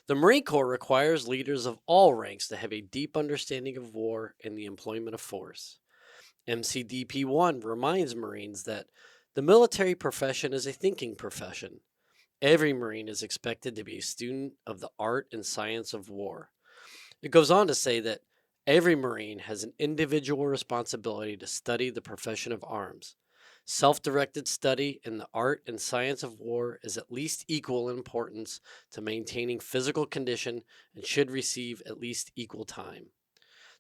The Marine Corps requires leaders of all ranks to have a deep understanding of war and the employment of force. MCDP 1 reminds Marines that the military profession is a thinking profession. Every Marine is expected to be a student of the art and science of war. It goes on to say that every Marine has an individual responsibility to study the profession of arms. Self directed study in the art and science of war is at least equal in importance to maintaining physical condition and should receive at least equal time.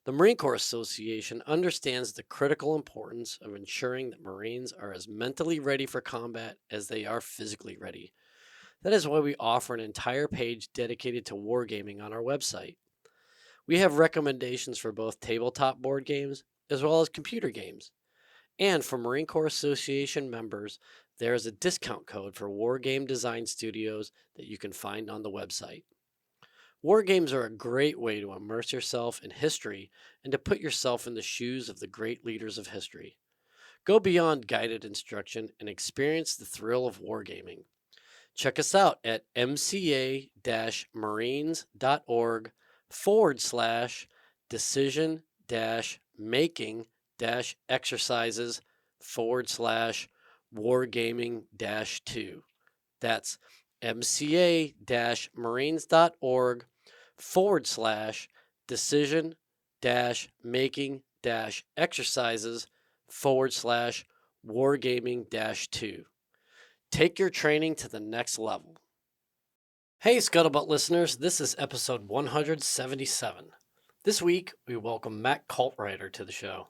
The Marine Corps Association understands the critical importance of ensuring that Marines are as mentally ready for combat as they are physically ready. That is why we offer an entire page dedicated to wargaming on our website. We have recommendations for both tabletop board games as well as computer games. And for Marine Corps Association members, there is a discount code for War Game Design Studios that you can find on the website. War games are a great way to immerse yourself in history and to put yourself in the shoes of the great leaders of history. Go beyond guided instruction and experience the thrill of wargaming. Check us out at mca-marines.org/decision making exercises/wargaming-2. That's mca-marines.org/decision making exercises/wargaming-2. Take your training to the next level. Hey, Scuttlebutt listeners, this is episode 177. This week, we welcome Mac Caltrider to the show.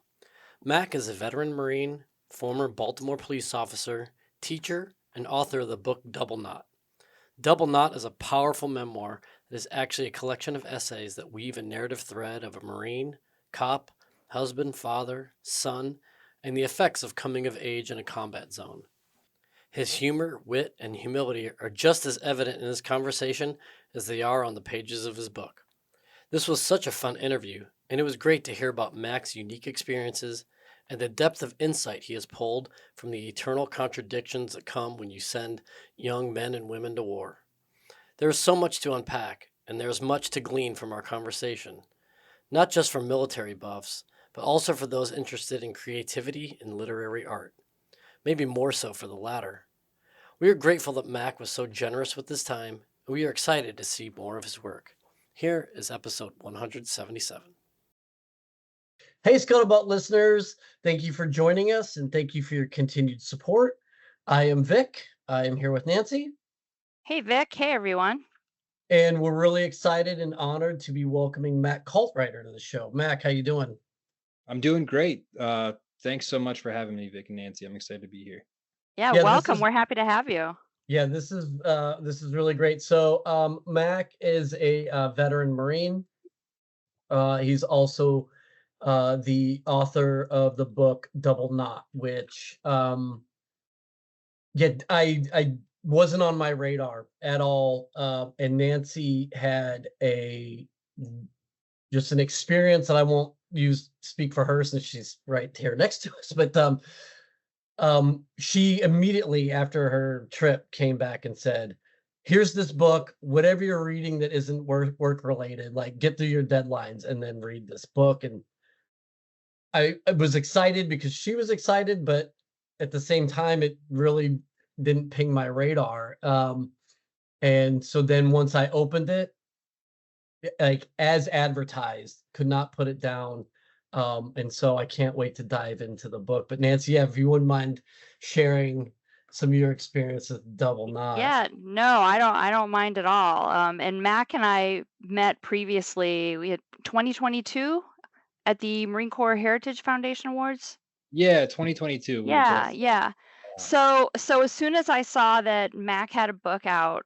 Mac is a veteran Marine, former Baltimore police officer, teacher, and author of the book Double Knot. Double Knot is a powerful memoir that is actually a collection of essays that weave a narrative thread of a Marine, cop, husband, father, son, and the effects of coming of age in a combat zone. His humor, wit, and humility are just as evident in this conversation as they are on the pages of his book. This was such a fun interview, and it was great to hear about Mac's unique experiences and the depth of insight he has pulled from the eternal contradictions that come when you send young men and women to war. There is so much to unpack, and there is much to glean from our conversation, not just for military buffs, but also for those interested in creativity and literary art, maybe more so for the latter. We are grateful that Mac was so generous with his time, and we are excited to see more of his work. Here is episode 177. Hey, Scuttlebutt listeners, thank you for joining us, and thank you for your continued support. I am Vic. I am here with Nancy, Hey Vic, hey everyone. and we're really excited and honored to be welcoming Mac Caltrider to the show. Mac, how you doing? I'm doing great. Thanks so much for having me, Vic and Nancy. I'm excited to be here. Yeah, Yeah, this welcome. is We're happy to have you. this is really great. So, Mac is a veteran Marine. He's also the author of the book Double Knot, which I wasn't on my radar at all. And Nancy had a just an experience that I won't use speak for her since she's right here next to us, but she immediately after her trip came back and said, here's this book, whatever you're reading that isn't work related, like get through your deadlines and then read this book. And I was excited because she was excited, but at the same time it really didn't ping my radar. And so then once I opened it, like as advertised, could not put it down. And so I can't wait to dive into the book. But Nancy, yeah, if you wouldn't mind sharing some of your experience with Double Knot. Yeah, no, I don't mind at all. And Mac and I met previously. We had 2022 at the Marine Corps Heritage Foundation Awards. Yeah, 2022. We were Yeah, both. yeah. Uh, So as soon as I saw that Mac had a book out,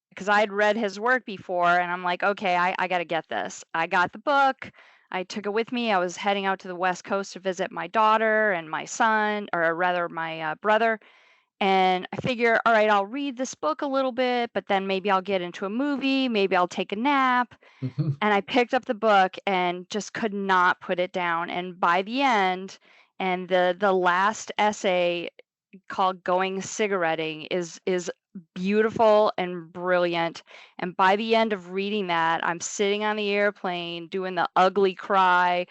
because I'd read his work before, and I'm like, okay, I got to get this. I got the book. I took it with me. I was heading out to the West Coast to visit my daughter and my son, or rather my brother. And I figure, all right, I'll read this book a little bit, but then maybe I'll get into a movie, maybe I'll take a nap. And I picked up the book and just could not put it down. And by the end, and the last essay called Going Cigaretting is beautiful and brilliant. And by the end of reading that, I'm sitting on the airplane doing the ugly cry,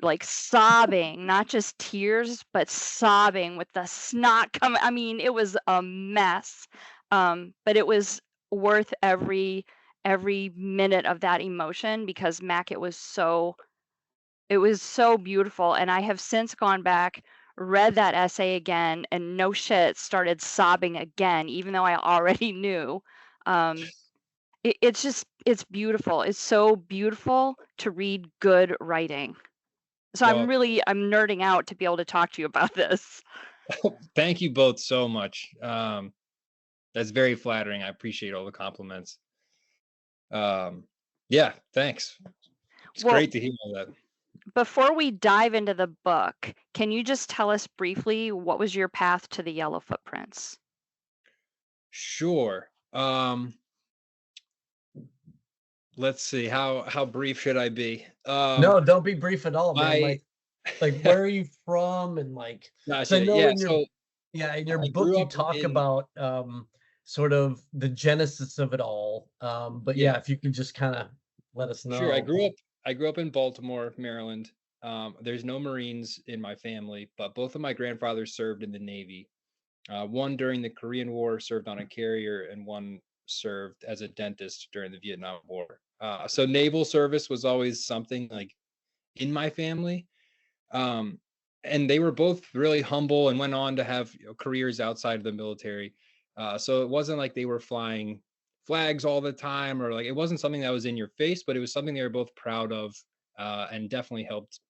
like sobbing, not just tears, but sobbing with the snot coming. I mean, it was a mess. But it was worth every minute of that emotion because Mac, it was so beautiful, and I have since gone back, read that essay again, and no shit, started sobbing again, even though I already knew. It's just, it's beautiful. It's so beautiful to read good writing. So Well, I'm nerding out to be able to talk to you about this. thank you both so much. That's very flattering. I appreciate all the compliments. Yeah, thanks. It's Well, great to hear all that. before we dive into the book, can you just tell us briefly what was your path to the Yellow Footprints? Sure. Let's see. How brief should I be? No, don't be brief at all, man. My Like where are you from? And like, because I gotcha. know Yeah. in your So in your I book grew you up talk in about sort of the genesis of it all. But yeah. yeah, if you could just kind of let us Sure. I know. grew up I grew up in Baltimore, Maryland. There's no Marines in my family, but both of my grandfathers served in the Navy. One during the Korean War served on a carrier, and one served as a dentist during the Vietnam War. So naval service was always something like in my family. Um, and they were both really humble and went on to have careers outside of the military. So it wasn't like they were flying flags all the time, or like it wasn't something that was in your face, but it was something they were both proud of, and definitely helped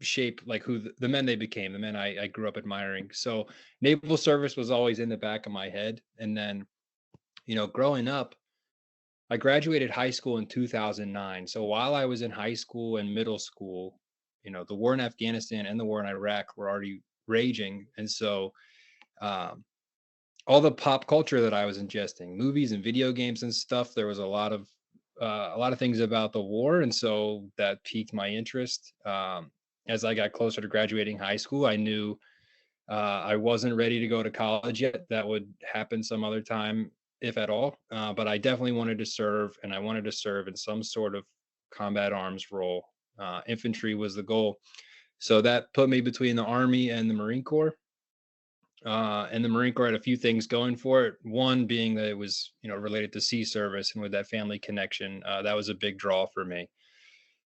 shape like who the men they became, the men I grew up admiring. So naval service was always in the back of my head. And then, growing up, I graduated high school in 2009. So while I was in high school and middle school, the war in Afghanistan and the war in Iraq were already raging. And so um, all the pop culture that I was ingesting, movies and video games and stuff, there was a lot of things about the war, and so that piqued my interest. As I got closer to graduating high school, I knew I wasn't ready to go to college yet. That would happen some other time, if at all. But I definitely wanted to serve, and I wanted to serve in some sort of combat arms role. Infantry was the goal. So that put me between the Army and the Marine Corps. And the Marine Corps had a few things going for it. One being that it was, related to sea service, and with that family connection, that was a big draw for me.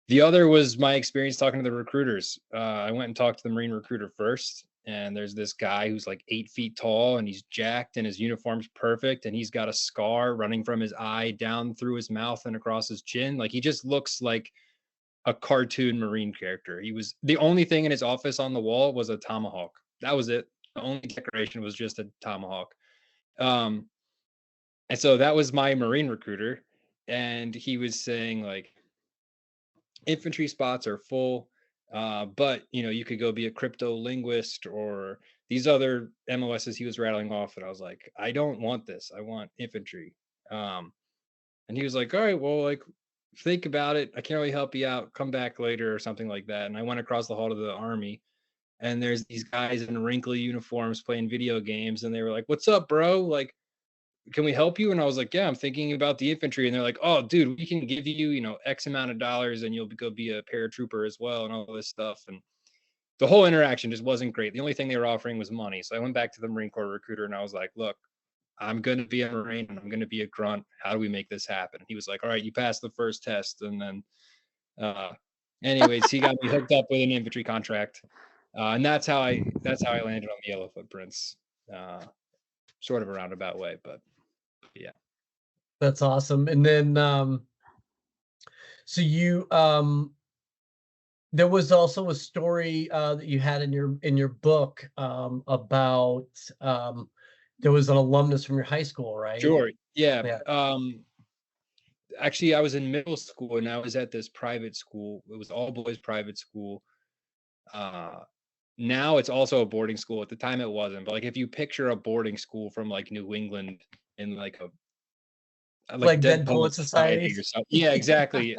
The other was my experience talking to the recruiters. I went and talked to the Marine recruiter first, and there's this guy who's like 8 feet tall, and he's jacked, and his uniform's perfect, and he's got a scar running from his eye down through his mouth and across his chin. Like he just looks like a cartoon Marine character. He was the only thing in his office on the wall was a tomahawk. That was it. The only decoration was just a tomahawk. Um, and so that was my Marine recruiter, and he was saying like infantry spots are full, but you could go be a crypto linguist or these other MOSs he was rattling off, and I was like, I don't want this. I want infantry. Um, and he was like, all right, well, like think about it. I can't really help you out. Come back later or something like that. And I went across the hall to the Army, and there's these guys in wrinkly uniforms playing video games, and they were like, what's up, bro? Like, can we help you? And I was like, yeah, I'm thinking about the infantry. And they're like, oh, dude, we can give you, X amount of dollars, and you'll go be a paratrooper as well, and all this stuff. And the whole interaction just wasn't great. The only thing they were offering was money. So I went back to the Marine Corps recruiter, and I was like, look, I'm going to be a Marine, and I'm going to be a grunt. How do we make this happen? He was like, all right, you passed the first test. And then, anyways, he got me hooked up with an infantry contract. And that's how I landed on the Yellow Footprints, sort of a roundabout way, but yeah. That's awesome. And then so you there was also a story that you had in your book about there was an alumnus from your high school, right? Sure. Yeah. Yeah. Actually, I was in middle school, and I was at this private school. It was all boys private school. Uh, Now it's also a boarding school. At the time, it wasn't. But like, if you picture a boarding school from like New England in like like Like Dead Dead Poet Poet Society Society. or something. Yeah, exactly.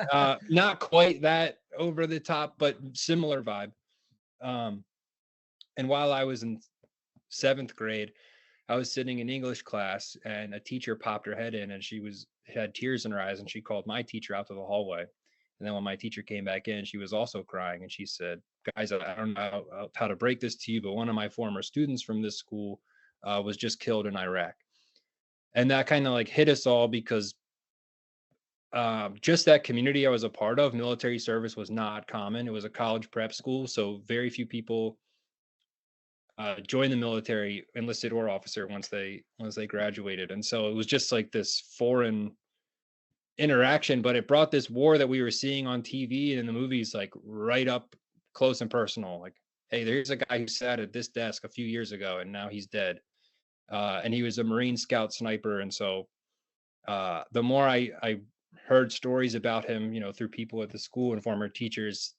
Not quite that over the top, but similar vibe. Um, and while I was in 7th grade. I was sitting in English class and a teacher popped her head in and she had tears in her eyes and she called my teacher out to the hallway. And then when my teacher came back in, she was also crying and she said, "Guys, I don't know how to break this to you, but one of my former students from this school was just killed in Iraq." And that kind of like hit us all because just that community I was a part of, military service was not common. It was a college prep school, so very few people join the military, enlisted or officer, once they graduated, and so it was just like this foreign interaction. But it brought this war that we were seeing on TV and in the movies like right up close and personal. Like, hey, there's a guy who sat at this desk a few years ago and now he's dead, and he was a Marine Scout sniper. And so the more I heard stories about him, through people at the school and former teachers,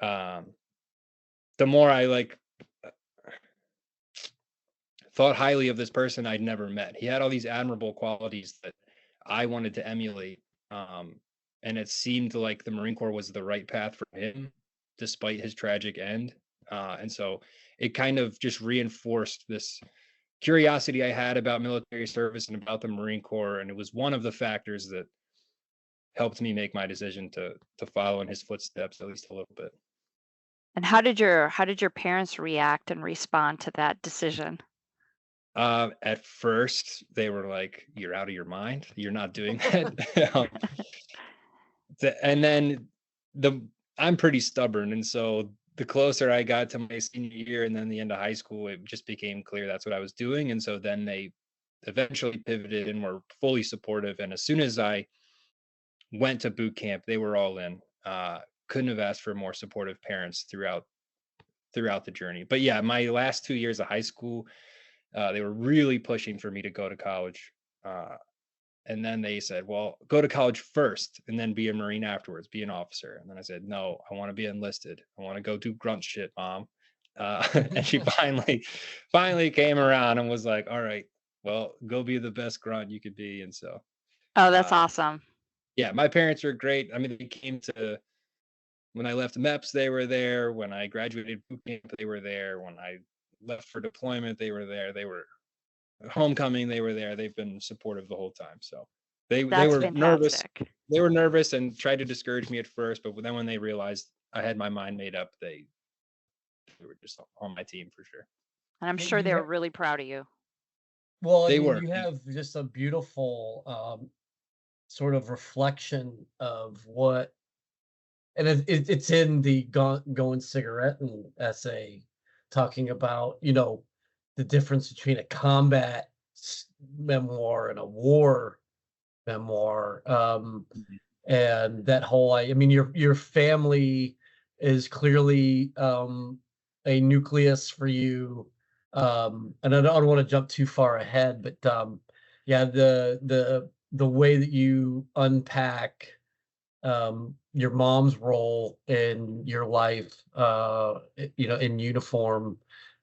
um, the more I like thought highly of this person I'd never met. He had all these admirable qualities that I wanted to emulate. And it seemed like the Marine Corps was the right path for him, despite his tragic end. And so it kind of just reinforced this curiosity I had about military service and about the Marine Corps. And it was one of the factors that helped me make my decision to follow in his footsteps, at least a little bit. And how did your parents react and respond to that decision? At first, they were like, "You're out of your mind. You're not doing that." And then the I'm pretty stubborn, and so the closer I got to my senior year and then the end of high school, it just became clear that's what I was doing. And so then they eventually pivoted and were fully supportive. And as soon as I went to boot camp, they were all in. Couldn't have asked for more supportive parents throughout the journey. But yeah, my last 2 years of high school, they were really pushing for me to go to college. And then they said, "Well, go to college first and then be a Marine afterwards, be an officer." And then I said, "No, I want to be enlisted. I want to go do grunt shit, mom." And she finally came around and was like, "All right, well, go be the best grunt you could be." And so, Oh, that's uh, awesome. yeah, my parents are great. I mean, they came to when I left MEPS, they were there. When I graduated boot camp, they were there. When I left for deployment, they were there. They were homecoming, they were there. They've been supportive the whole time. So they That's were nervous. fantastic. They were nervous and tried to discourage me at first, but then when they realized I had my mind made up, they were just on my team for sure. And I'm Yeah, sure they were really proud of you. well, I They mean, were. you have just a beautiful sort of reflection of what, and it's in the Going Cigarette and essay, talking about the difference between a combat memoir and a war memoir. Mhm. And that whole, I mean, your family is clearly a nucleus for you. And I don't want to jump too far ahead, but yeah, the way that you unpack your mom's role in your life, in uniform,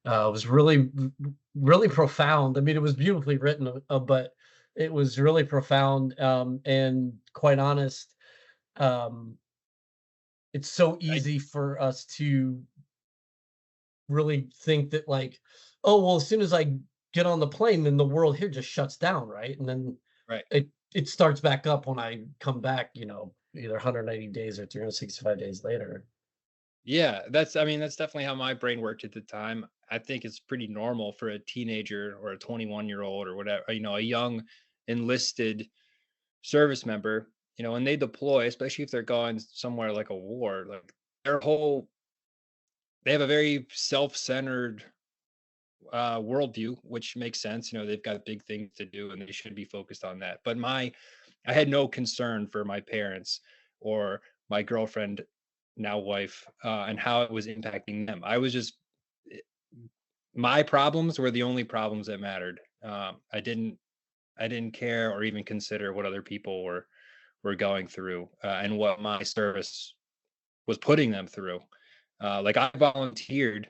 was really profound. I mean, it was beautifully written, but it was really profound, and quite honest. Um, it's so I, easy for us to really think that, like, oh well, as soon as I get on the plane, then the world here just shuts down, right? And then right. it starts back up when I come back, either 180 days or 365 days later. Yeah, that's definitely how my brain worked at the time. I think it's pretty normal for a teenager or a 21-year-old or whatever, a young enlisted service member, when they deploy, especially if they're going somewhere like a war, like their whole they have a very self-centered worldview, which makes sense. They've got big things to do and they should be focused on that. But I had no concern for my parents or my girlfriend, now wife, and how it was impacting them. I was just my problems were the only problems that mattered. I didn't care or even consider what other people were going through, and what my service was putting them through. Like I volunteered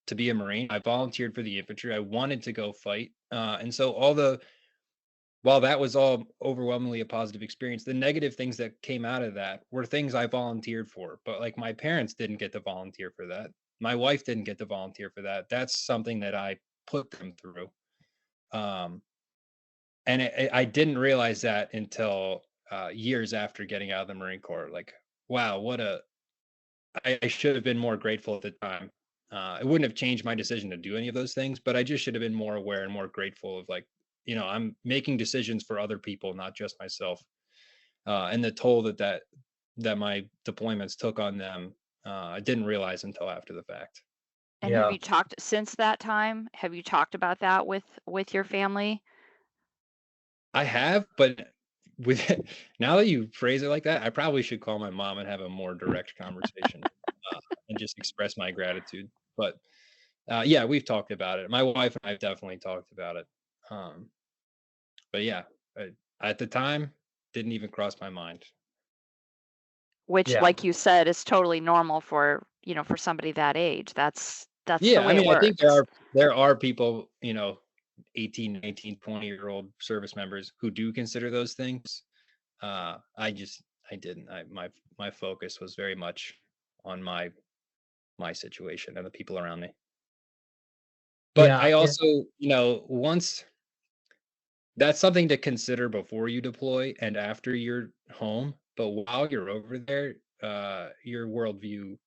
to be a Marine. I volunteered for the infantry. I wanted to go fight. And so while that was all overwhelmingly a positive experience, the negative things that came out of that were things I volunteered for. But like my parents didn't get to volunteer for that. My wife didn't get to volunteer for that. That's something that I put them through. Um, and I didn't realize that until years after getting out of the Marine Corps. Like, wow, I should have been more grateful at the time. It wouldn't have changed my decision to do any of those things, but I just should have been more aware and more grateful of like, I'm making decisions for other people, not just myself. And the toll that my deployments took on them, I didn't realize until after the fact. And have Yeah. you talked since that time? Have you talked about that with your family? I have, but with now that you phrase it like that, I probably should call my mom and have a more direct conversation and just express my gratitude. But yeah, we've talked about it. My wife and I have definitely talked about it. Um, but yeah, at the time, didn't even cross my mind. Which, Yeah. like you said, is totally normal for, for somebody that age. That's the Yeah, I way it mean, I think there works. are there are people, 18, 19, 20-year-old service members who do consider those things. I didn't. My focus was very much on my situation and the people around me. But Yeah. I Yeah. also, once that's something to consider before you deploy and after you're home. But while you're over there, your worldview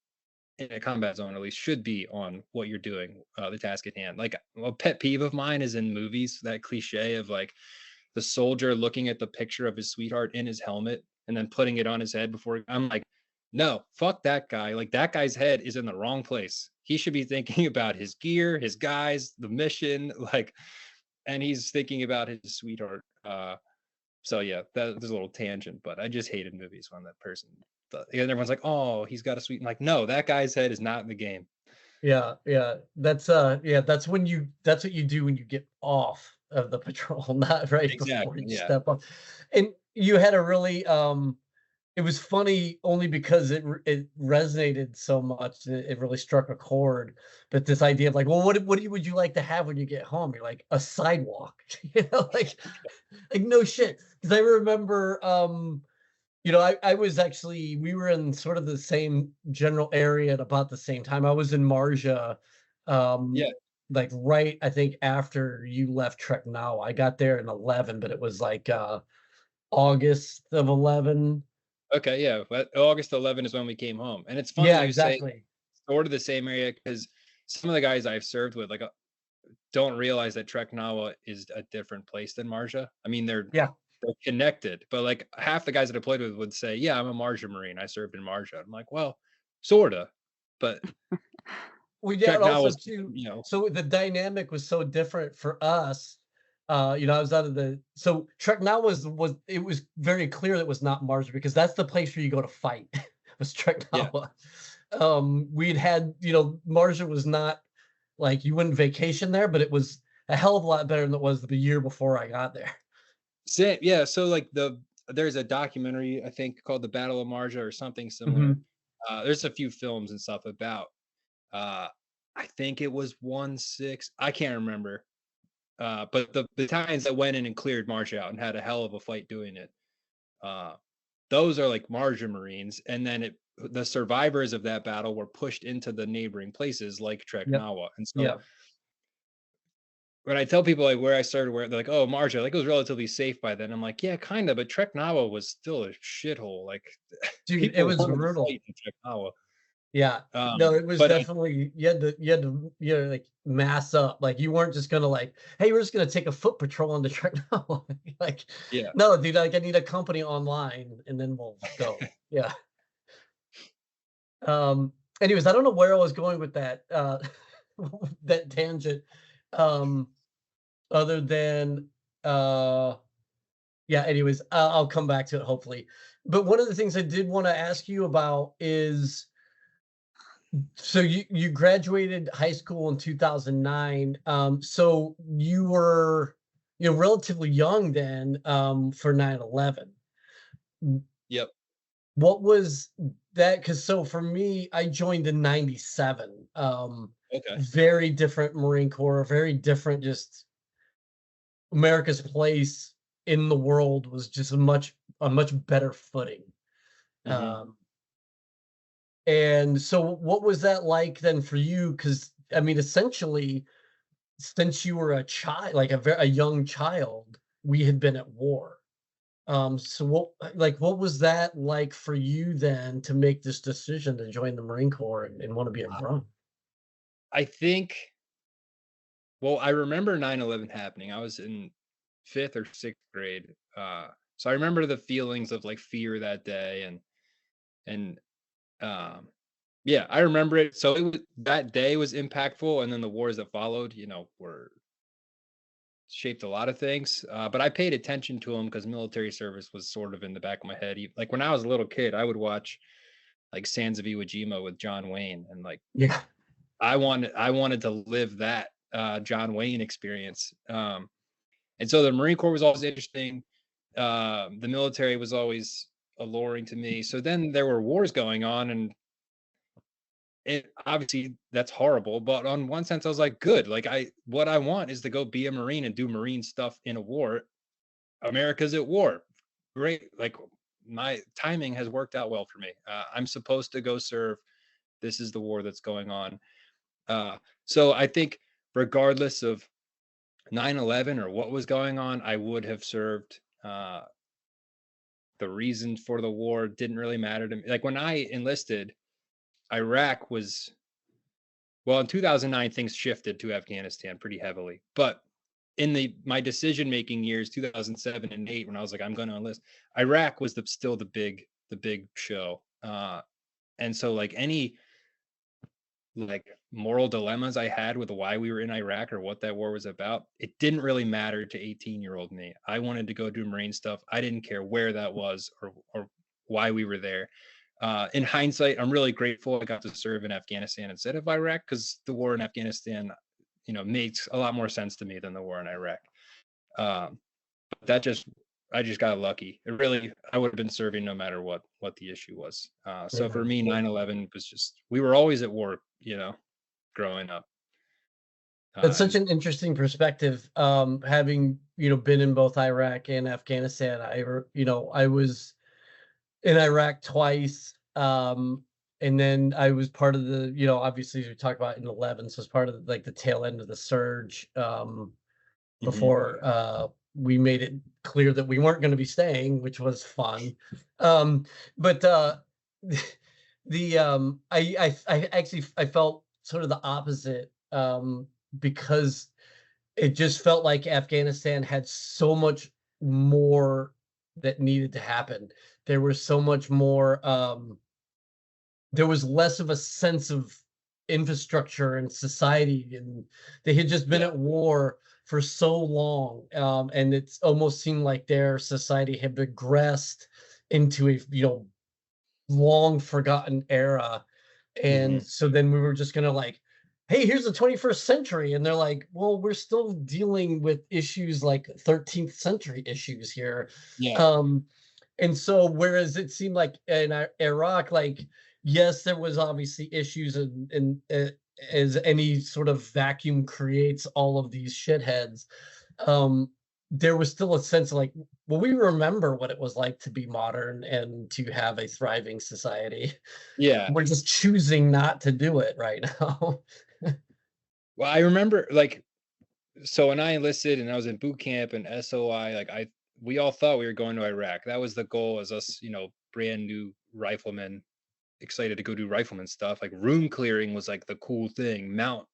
in a combat zone at least should be on what you're doing, the task at hand. Like a pet peeve of mine is in movies, that cliche of like the soldier looking at the picture of his sweetheart in his helmet and then putting it on his head before. I'm like, no, fuck that guy. Like that guy's head is in the wrong place. He should be thinking about his gear, his guys, the mission, like, and he's thinking about his sweetheart. So yeah, there's a little tangent, but I just hated movies when that person. And everyone's like, "Oh, he's got a sweet." I'm like, no, that guy's head is not in the game. Yeah. Yeah. That's what you do when you get off of the patrol, not right before Exactly. you Yeah. step up. And you had a really it was funny only because it resonated so much. It really struck a chord. But this idea of like, well, would you like to have when you get home? You're like a sidewalk, like no shit. Because I remember, I was actually we were in sort of the same general area at about the same time. I was in Marja, Yeah. like right, I think after you left Trek Now. I got there in 11, but it was like August of 11. Okay. Yeah. But August 11 is when we came home, and it's funny Yeah, you say exactly. sort of the same area because some of the guys I've served with, like, don't realize that Trek Nawa is a different place than Marja. I mean, Yeah. they're connected, but like half the guys that I played with would say, "Yeah, I'm a Marja Marine. I served in Marja." I'm like, "Well, sorta," but We did Trek Nawa also was, too. you know, So the dynamic was so different for us. I was out of the so Trek Now was it was very clear that it was not Mars because that's the place where you go to fight. Was Trek yeah, Now. We'd had, Marja was not like you wouldn't vacation there, but it was a hell of a lot better than it was the year before I got there. same, yeah. So like there's a documentary I think called The Battle of Marja or something similar. Mhm. There's a few films and stuff about. Uh, I think it was 1-6. I can't remember. But the battalions that went in and cleared Marja out and had a hell of a fight doing it. Uh, those are like Marja Marines, and then the survivors of that battle were pushed into the neighboring places like Trek Yep. Nawa. And so Yep. when I tell people like where I started, where they're like, "Oh, Marja, like it was relatively safe by then." I'm like, "Yeah, kind of, but Trek Nawa was still a shithole. Like Dude, it people was wanted to brutal. fight in Trek Nawa." Yeah. No, it was But definitely you had to like mass up. Like you weren't just gonna like, hey, we're just gonna take a foot patrol on the track now. Like, yeah, no, dude, like I need a company online and then we'll go. Yeah. Anyways, I don't know where I was going with that that tangent. Um, other than yeah, anyways, I'll come back to it hopefully. But one of the things I did want to ask you about is so you graduated high school in 2009. So you were relatively young then for 9/11. yep, What was that? Because so for me, I joined in 97. okay, Very different Marine Corps, very different. Just America's place in the world was just a much better footing. hmm Um, And so what was that like then for you? Because I mean, essentially, since you were a child, like a young child, we had been at war. So what was that like for you then to make this decision to join the Marine Corps and want to be a grunt? I think, well, I remember 9/11 happening. I was in 5th or 6th grade. So I remember the feelings of like fear that day, and um yeah, I remember it. So that day was impactful, and then the wars that followed, were shaped a lot of things. But I paid attention to them because military service was sort of in the back of my head. Like when I was a little kid, I would watch like Sands of Iwo Jima with John Wayne, and like Yeah. I wanted to live that John Wayne experience. And so the Marine Corps was always interesting. The military was always alluring to me. So then there were wars going on, and it obviously that's horrible. But on one sense, I was like, good. Like what I want is to go be a Marine and do Marine stuff in a war. America's at war. Great. Like my timing has worked out well for me. I'm supposed to go serve. This is the war that's going on. So I think regardless of 9/11 or what was going on, I would have served. The reason for the war didn't really matter to me. Like when I enlisted, Iraq was, well, in 2009 things shifted to Afghanistan pretty heavily. But in my decision making years, 2007 and 8, when I was like, I'm going to enlist, Iraq was still the big show. And so like any like moral dilemmas I had with why we were in Iraq or what that war was about, it didn't really matter to 18-year-old me. I wanted to go do Marine stuff. I didn't care where that was or why we were there. In hindsight, I'm really grateful I got to serve in Afghanistan instead of Iraq, because the war in Afghanistan, makes a lot more sense to me than the war in Iraq. But I just got lucky. It really, I would have been serving no matter what the issue was. So for me, 9/11 was just, we were always at war, growing up. That's such And an interesting perspective. Having been in both Iraq and Afghanistan, I was in Iraq twice, and then I was part of the obviously we talked about in 11, so it's part of like the tail end of the surge. mhm, Before we made it clear that we weren't going to be staying, which was fun. But I actually I felt sort of the opposite, because it just felt like Afghanistan had so much more that needed to happen. There was so much more. There was less of a sense of infrastructure and society, and they had just been yeah, at war for so long, and it's almost seemed like their society had regressed into a long forgotten era. And mhm, so then we were just gonna like, hey, here's the 21st century, and they're like, well, we're still dealing with issues like 13th century issues here. yeah, um and so whereas it seemed like in Iraq, like, yes, there was obviously issues, and as any sort of vacuum creates all of these shitheads, um, there was still a sense of like, well, we remember what it was like to be modern and to have a thriving society. yeah. We're just choosing not to do it right now. Well, I remember like, so when I enlisted and I was in boot camp and SOI, like we all thought we were going to Iraq. That was the goal, as us, brand new riflemen excited to go do rifleman stuff. Like room clearing was like the cool thing. Mount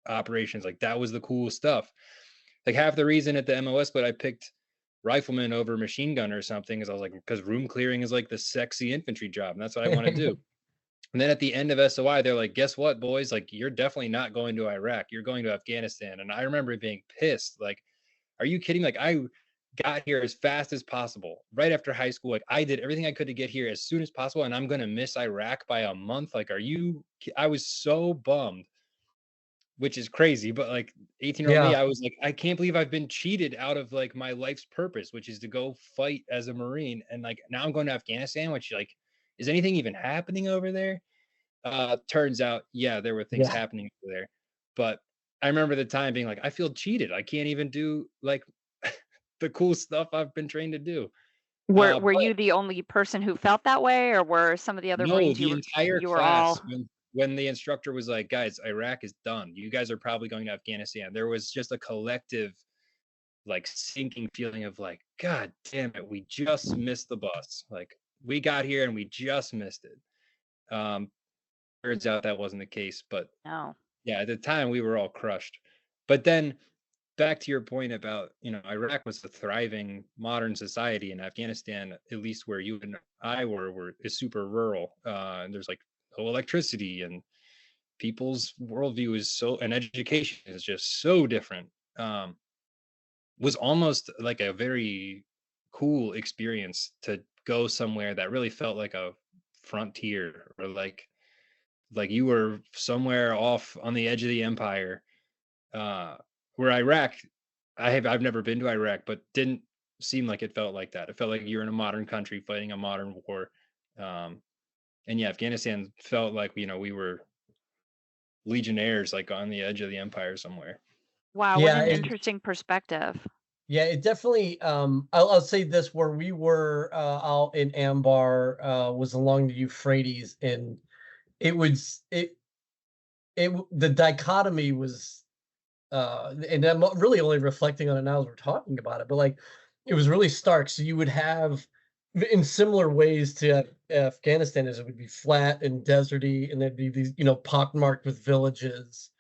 operations, like that was the cool stuff. Like half the reason at the MOS, but I picked rifleman over machine gun or something, is I was like, because room clearing is like the sexy infantry job, and that's what I want to do. And then at the end of SOI, they're like, guess what, boys? Like, you're definitely not going to Iraq. You're going to Afghanistan. And I remember being pissed. Like, are you kidding? Like, I got here as fast as possible right after high school. Like, I did everything I could to get here as soon as possible. And I'm going to miss Iraq by a month. Like, I was so bummed, which is crazy. But like 18-year-old me, Yeah, I was like, I can't believe I've been cheated out of like my life's purpose, which is to go fight as a Marine. And like, now I'm going to Afghanistan, which like, is anything even happening over there? Turns out, yeah, there were things yeah. happening over there. But I remember the time being like, I feel cheated. I can't even do like the cool stuff I've been trained to do. Were But you the only person who felt that way, or were some of the other no, Marines the entire you were class, all when the instructor was like, guys, Iraq is done. You guys are probably going to Afghanistan. There was just a collective like sinking feeling of like, God damn it, we just missed the bus. Like we got here and we just missed it. Turns out that wasn't the case, but no. yeah, at the time we were all crushed. But then back to your point about, Iraq was a thriving modern society, and Afghanistan, at least where you and I were is super rural. And there's like no electricity, and people's worldview is and education is just so different. Was almost like a very cool experience to go somewhere that really felt like a frontier, or like you were somewhere off on the edge of the empire. uh where Iraq, I've never been to Iraq, but didn't seem like it felt like that. It felt like you're in a modern country fighting a modern war. um and yeah, Afghanistan felt like, we were legionnaires, like on the edge of the empire somewhere. Wow, what Yeah, an it interesting perspective. yeah, it definitely I'll say this, where we were out in Ambar was along the Euphrates, and it was the dichotomy was and I'm really only reflecting on it now as we're talking about it, but like it was really stark. So you would have in similar ways to Afghanistan, as it would be flat and deserty, and there'd be these, pockmarked with villages.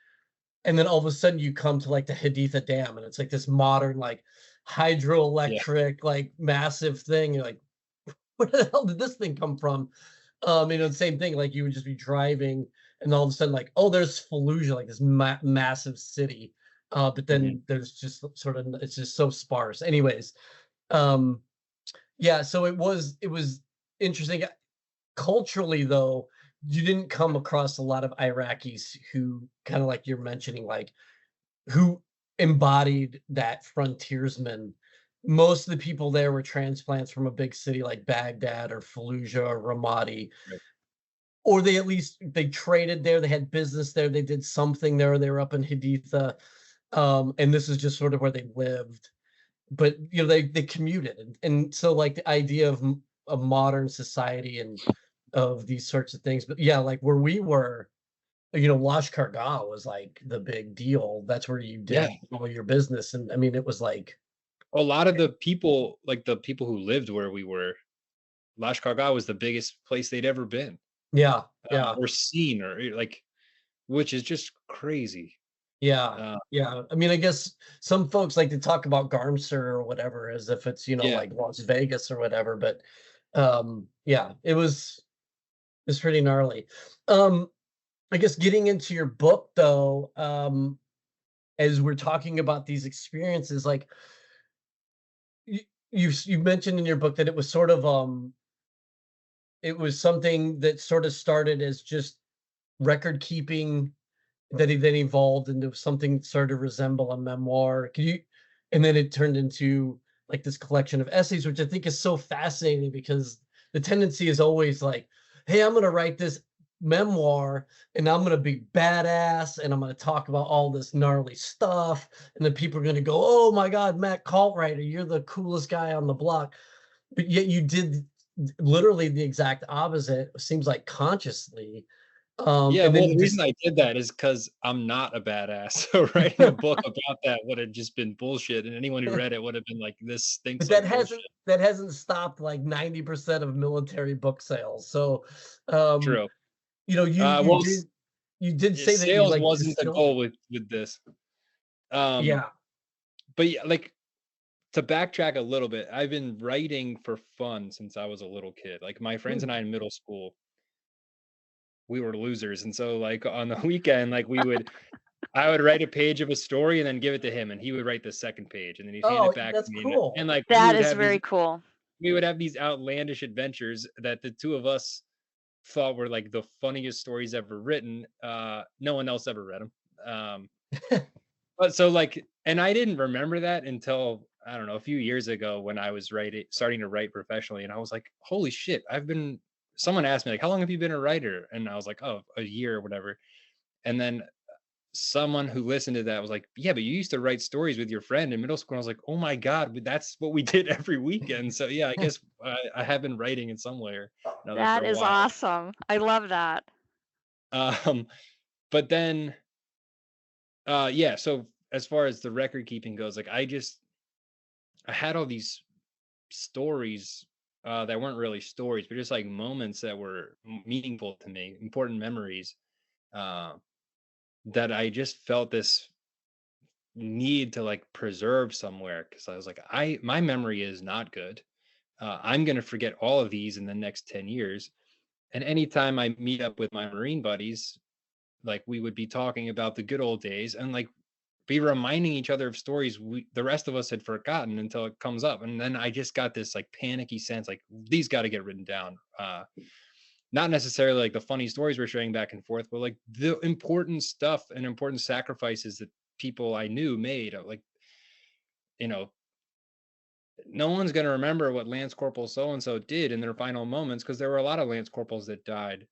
And then all of a sudden you come to like the Haditha Dam, and it's like this modern, like Yeah. hydroelectric, like massive thing. You're like, where the hell did this thing come from? The same thing, like you would just be driving, and all of a sudden, like, oh, there's Fallujah, like this massive city. But Mhm. then there's just sort of, it's just so sparse. Anyways, um, yeah, so it was interesting. Culturally, though, you didn't come across a lot of Iraqis who kind of like you're mentioning, like who embodied that frontiersman. Most of the people there were transplants from a big city like Baghdad or Fallujah or Ramadi, Right. or they at least they traded there, they had business there, they did something there, they were up in Haditha, and this is just sort of where they lived. But they commuted, and so like the idea of a modern society and of these sorts of things. But yeah, like where we were, Lashkar Gah was like the big deal. That's where you Yeah. did all your business, and I mean, it was like, A lot of the people, like the people who lived where we were, Lashkar was the biggest place they'd ever been, yeah, yeah, or seen, or like, which is just crazy. yeah, Uh, yeah. I mean, I guess some folks like to talk about Garmser or whatever as if it's, yeah, like Las Vegas or whatever. But yeah, it's pretty gnarly. Um, I guess getting into your book though, as we're talking about these experiences, like you you mentioned in your book that it was something that sort of started as just record keeping, that then evolved into something that started to resemble a memoir. And then it turned into like this collection of essays, which I think is so fascinating, because the tendency is always like, hey, I'm going to write this memoir and I'm going to be badass and I'm going to talk about all this gnarly stuff. And then people are going to go, oh my God, Mac Caltrider, you're the coolest guy on the block. But yet you did literally the exact opposite, seems like consciously. yeah. And then Well, you the reason just I did that is because I'm not a badass. So writing a book about that would have just been bullshit, and anyone who read it would have been like, "This but stinks like bullshit." that hasn't stopped like 90% of military book sales. So, um, True. you Well, did say that you sales like wasn't the distilled. goal with this. Um, Yeah. but yeah, like, to backtrack a little bit, I've been writing for fun since I was a little kid. Like my friends Hmm. and I in middle school, we were losers, and so like on the weekend, like I would write a page of a story and then give it to him, and he would write the second page, and then he'd hand Oh, it back to that's me, and cool. like That is very cool. we would have these outlandish adventures that the two of us thought were like the funniest stories ever written. No one else ever read them. But so like, and I didn't remember that until I don't know, a few years ago when I was starting to write professionally, and I was like, holy shit, someone asked me like, how long have you been a writer? And I was like, oh, a year or whatever. And then someone who listened to that was like, "Yeah, but you used to write stories with your friend in middle school." I was like, "Oh my god, but that's what we did every weekend." So yeah, I guess I have been writing in some way or another for That a is while. awesome. I love that. Um, but then, yeah. So as far as the record keeping goes, like I had all these stories that weren't really stories, but just like moments that were meaningful to me, important memories uh, that I just felt this need to like preserve somewhere because I was like, my memory is not good. I'm gonna forget all of these in the next 10 years. And anytime I meet up with my Marine buddies, like we would be talking about the good old days and like be reminding each other of stories the rest of us had forgotten until it comes up. And then I just got this like panicky sense, like these got to get written down. Not necessarily like the funny stories we're sharing back and forth, but like the important stuff and important sacrifices that people I knew made. Like, you know, no one's going to remember what Lance Corporal so and so did in their final moments because there were a lot of Lance Corporals that died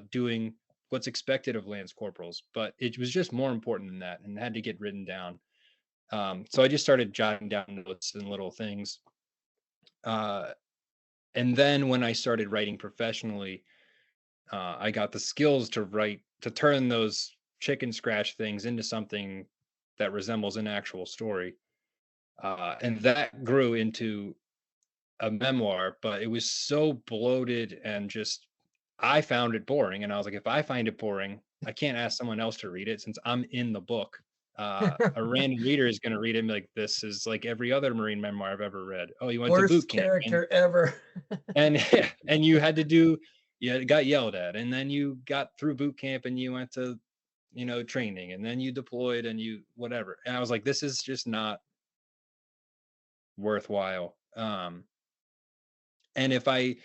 doing what's expected of Lance Corporals, but it was just more important than that and had to get written down. So I just started jotting down notes and little things. Uh, and then when I started writing professionally, I got the skills to write, to turn those chicken scratch things into something that resembles an actual story. And that grew into a memoir, but it was so bloated and just, I found it boring. And I was like, if I find it boring, I can't ask someone else to read it since I'm in the book. A random reader is going to read it and be like, this is like every other Marine memoir I've ever read. Oh, you went to boot Worst camp character ever. and and you had to do, you got yelled at, and then you got through boot camp and you went to, training, and then you deployed and you whatever. And I was like, this is just not worthwhile. And if I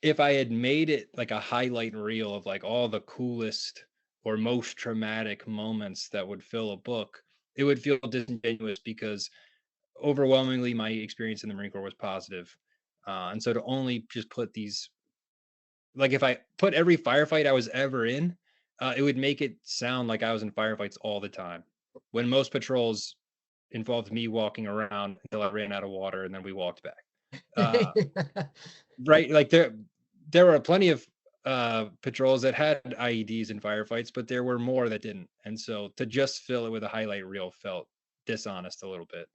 had made it like a highlight reel of like all the coolest or most traumatic moments that would fill a book, it would feel disingenuous because overwhelmingly my experience in the Marine Corps was positive. And so to only just put these, like if I put every firefight I was ever in, it would make it sound like I was in firefights all the time. When most patrols involved me walking around until I ran out of water and then we walked back. Uh, right, like there were plenty of patrols that had IEDs in firefights, but there were more that didn't. And so to just fill it with a highlight reel felt dishonest a little bit.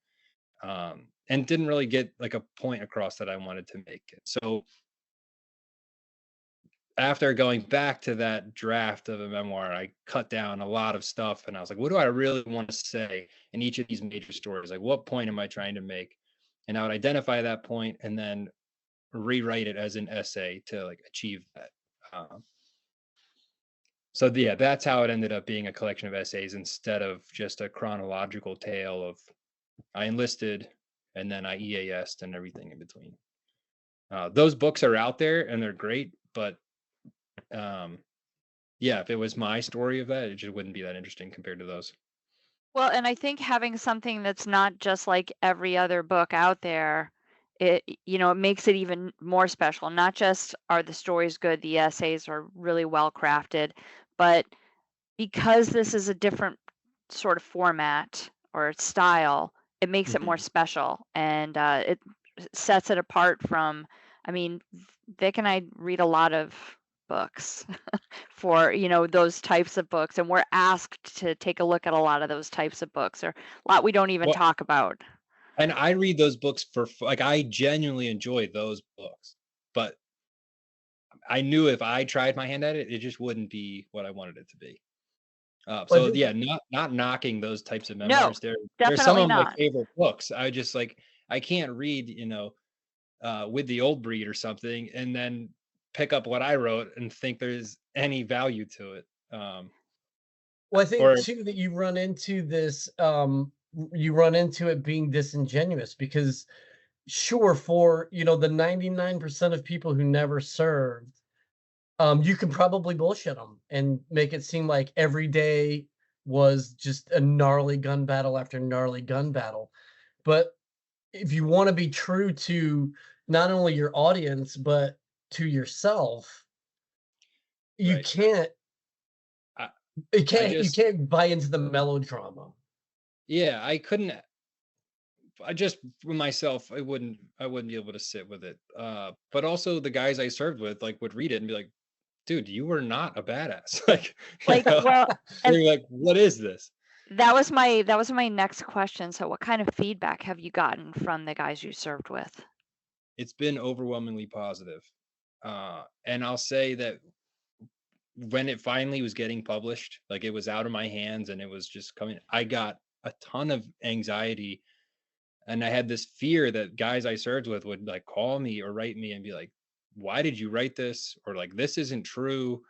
And didn't really get like a point across that I wanted to make. So after going back to that draft of a memoir, I cut down a lot of stuff and I was like, what do I really want to say in each of these major stories? Like, what point am I trying to make? And I would identify that point and then rewrite it as an essay to like achieve that. So yeah, that's how it ended up being a collection of essays instead of just a chronological tale of I enlisted and then I EAS'd and everything in between. Those books are out there and they're great, but yeah, if it was my story of that, it just wouldn't be that interesting compared to those. Well, and I think having something that's not just like every other book out there, it makes it even more special. Not just are the stories good, the essays are really well crafted, but because this is a different sort of format or style, it makes it more Mhm. special, and it sets it apart from. I mean, Vic and I read a lot of books for those types of books, and we're asked to take a look at a lot of those types of books, or a lot we don't even Well, talk about. and I read those books for like I genuinely enjoy those books, but I knew if I tried my hand at it, it just wouldn't be what I wanted it to be. Well, I So think yeah, not knocking those types of No, memoirs. They're some definitely of my not. favorite books. I just like I can't read, with the old breed or something, and then pick up what I wrote and think there's any value to it. Well, I think Or too that you run into it being disingenuous because sure, for the 99% of people who never served, you can probably bullshit them and make it seem like every day was just a gnarly gun battle after gnarly gun battle. But if you want to be true to not only your audience but to yourself, you right. can't I, You I you just, can't buy into the melodrama. yeah, I just for myself, I wouldn't be able to sit with it. But also the guys I served with like would read it and be like, dude, you were not a badass. Like, you Like, know, well, and they're like, what is this? that was my next question. So what kind of feedback have you gotten from the guys you served with? It's been overwhelmingly positive. And I'll say that when it finally was getting published, like it was out of my hands and it was just coming, I got a ton of anxiety. And I had this fear that guys I served with would like call me or write me and be like, why did you write this? Or like, this isn't true,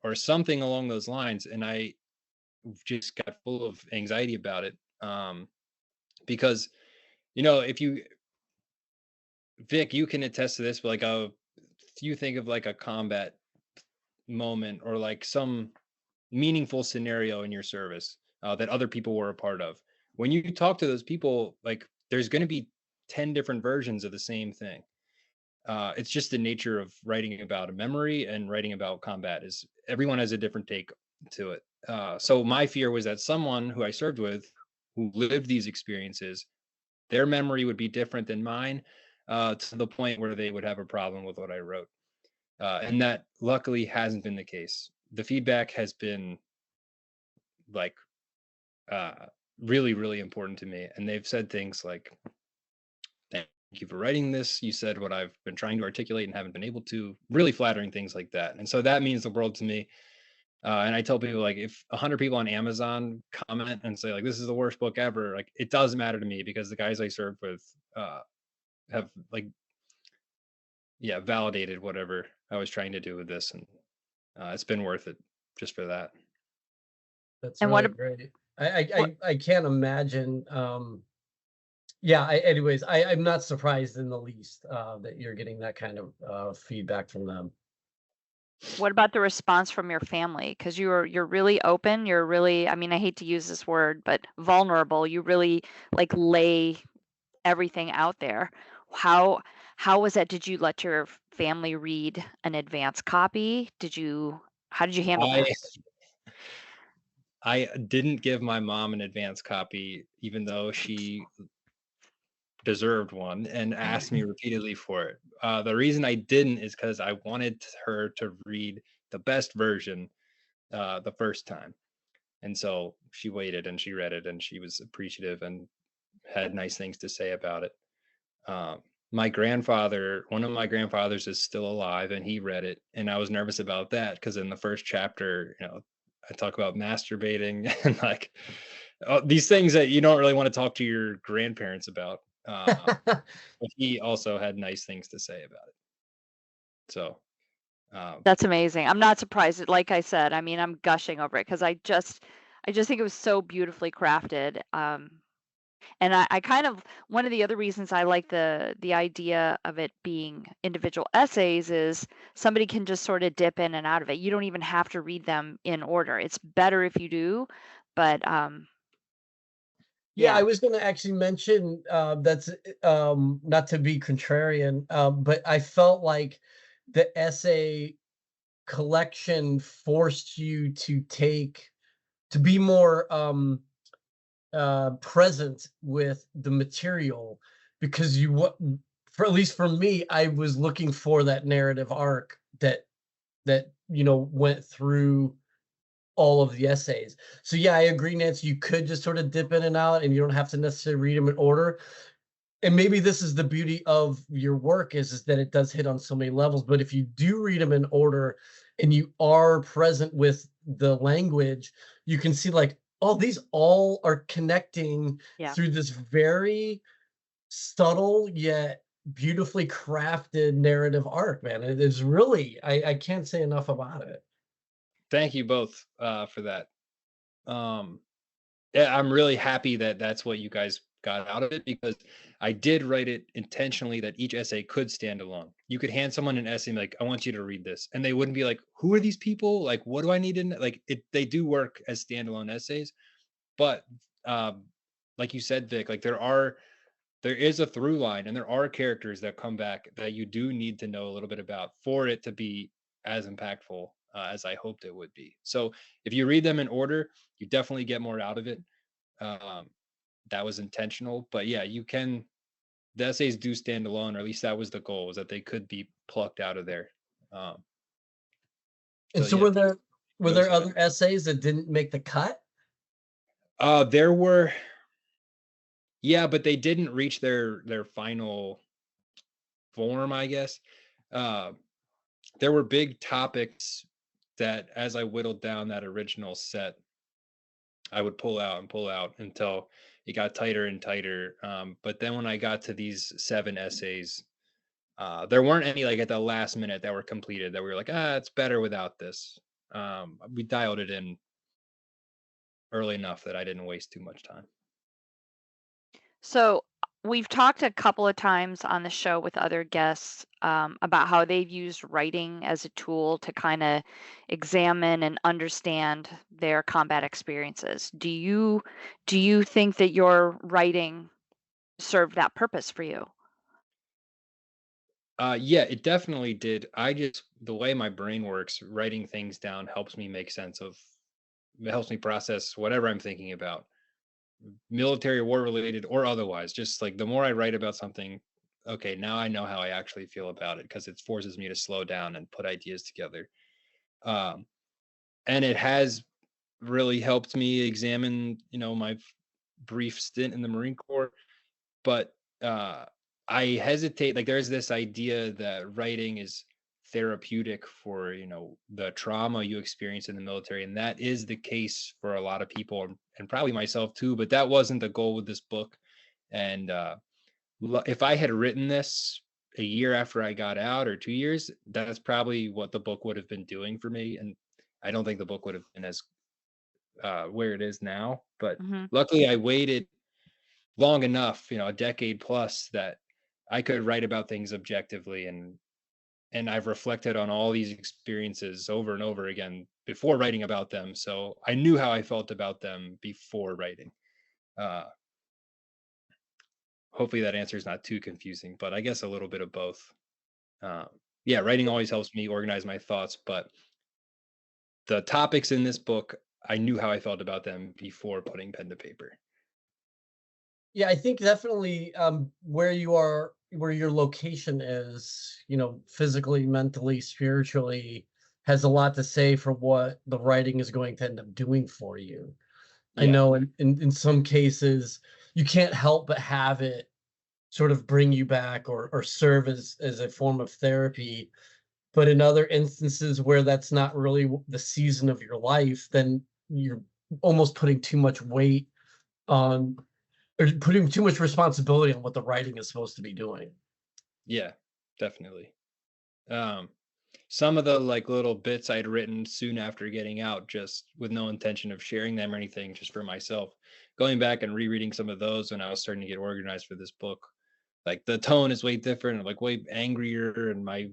or something along those lines. And I just got full of anxiety about it. Because, if you, Vic, you can attest to this, but like you think of like a combat moment or like some meaningful scenario in your service that other people were a part of. When you talk to those people, like there's going to be 10 different versions of the same thing. It's just the nature of writing about a memory and writing about combat is everyone has a different take to it. So my fear was that someone who I served with who lived these experiences, their memory would be different than mine, to the point where they would have a problem with what I wrote. And that luckily hasn't been the case. The feedback has been like uh, really, really important to me. And they've said things like, thank you for writing this. You said what I've been trying to articulate and haven't been able to. Really flattering things like that. And so that means the world to me. And I tell people like if 100 people on Amazon comment and say like this is the worst book ever, like it doesn't matter to me because the guys I served with have like validated whatever I was trying to do with this, and it's been worth it just for that. That's And what really ab- great. what I can't imagine. Yeah. Anyways, I'm not surprised in the least that you're getting that kind of feedback from them. what about the response from your family? Because you're really open. You're really, I mean, I hate to use this word, but vulnerable. You really like lay everything out there. How how was that? Did you let your family read an advance copy? How did you handle I that? I didn't give my mom an advance copy, even though she deserved one and asked me repeatedly for it. The reason I didn't is because I wanted her to read the best version the first time. And so she waited and she read it and she was appreciative and had nice things to say about it. My grandfather, one of my grandfathers is still alive and he read it. And I was nervous about that because in the first chapter, I talk about masturbating and like these things that you don't really want to talk to your grandparents about. But he also had nice things to say about it. So, um, That's amazing. I'm not surprised. Like I said, I mean, I'm gushing over it because I just think it was so beautifully crafted. And I kind of one of the other reasons I like the idea of it being individual essays is somebody can just sort of dip in and out of it. You don't even have to read them in order. It's better if you do, but Yeah, yeah, I was going to actually mention that's not to be contrarian, but I felt like the essay collection forced you to be more present with the material because you what for at least for me, I was looking for that narrative arc that went through all of the essays. So yeah, I agree, Nancy. You could just sort of dip in and out, and you don't have to necessarily read them in order. And maybe this is the beauty of your work is that it does hit on so many levels. But if you do read them in order, and you are present with the language, you can see like, oh, these all are connecting yeah. through this very subtle yet beautifully crafted narrative arc. Man, it is really I can't say enough about it. thank you both for that. Um, Yeah, I'm really happy that that's what you guys got out of it because I did write it intentionally that each essay could stand alone. You could hand someone an essay and be like, I want you to read this. And they wouldn't be like, who are these people? Like, what do I need to know? Like they do work as standalone essays, but um, like you said, Vic, like there is a through line and there are characters that come back that you do need to know a little bit about for it to be as impactful. as I hoped it would be. So if you read them in order, you definitely get more out of it. Um, that was intentional, but yeah, the essays do stand alone, or at least that was the goal, was that they could be plucked out of there. Um, And so so yeah, were those there kind of other essays that didn't make the cut? there were, yeah, but they didn't reach their final form, I guess. Uh, there were big topics that, as I whittled down that original set, I would pull out and pull out until it got tighter and tighter. But then when I got to these 7 essays, there weren't any like at the last minute that were completed that we were like, it's better without this. We dialed it in early enough that I didn't waste too much time. So we've talked a couple of times on the show with other guests about how they've used writing as a tool to kind of examine and understand their combat experiences. Do you think that your writing served that purpose for you? Yeah, it definitely did. The way my brain works, writing things down helps me make sense of, it helps me process whatever I'm thinking about, military, war related, or otherwise. Just like the more I write about something, okay, now I know how I actually feel about it, because it forces me to slow down and put ideas together. Um, and it has really helped me examine, my brief stint in the Marine Corps. But I hesitate. Like, there's this idea that writing is therapeutic for, the trauma you experience in the military, and that is the case for a lot of people, and probably myself too. But that wasn't the goal with this book. And if I had written this a year after I got out, or 2 years, that's probably what the book would have been doing for me. And I don't think the book would have been as where it is now. But Hmm. luckily, I waited long enough, a decade plus, that I could write about things objectively, and I've reflected on all these experiences over and over again before writing about them. So I knew how I felt about them before writing. Uh, Hopefully that answer is not too confusing, but I guess a little bit of both. Um, yeah, writing always helps me organize my thoughts, but the topics in this book, I knew how I felt about them before putting pen to paper. Yeah, I think definitely where you are, where your location is, physically, mentally, spiritually, has a lot to say for what the writing is going to end up doing for you. I Yeah. know in some cases you can't help but have it sort of bring you back or serve as a form of therapy. But in other instances where that's not really the season of your life, then you're almost putting too much weight on, or putting too much responsibility on what the writing is supposed to be doing. Yeah, definitely. Um, some of the like little bits I'd written soon after getting out, just with no intention of sharing them or anything, just for myself. Going back and rereading some of those when I was starting to get organized for this book, like the tone is way different, like way angrier, and my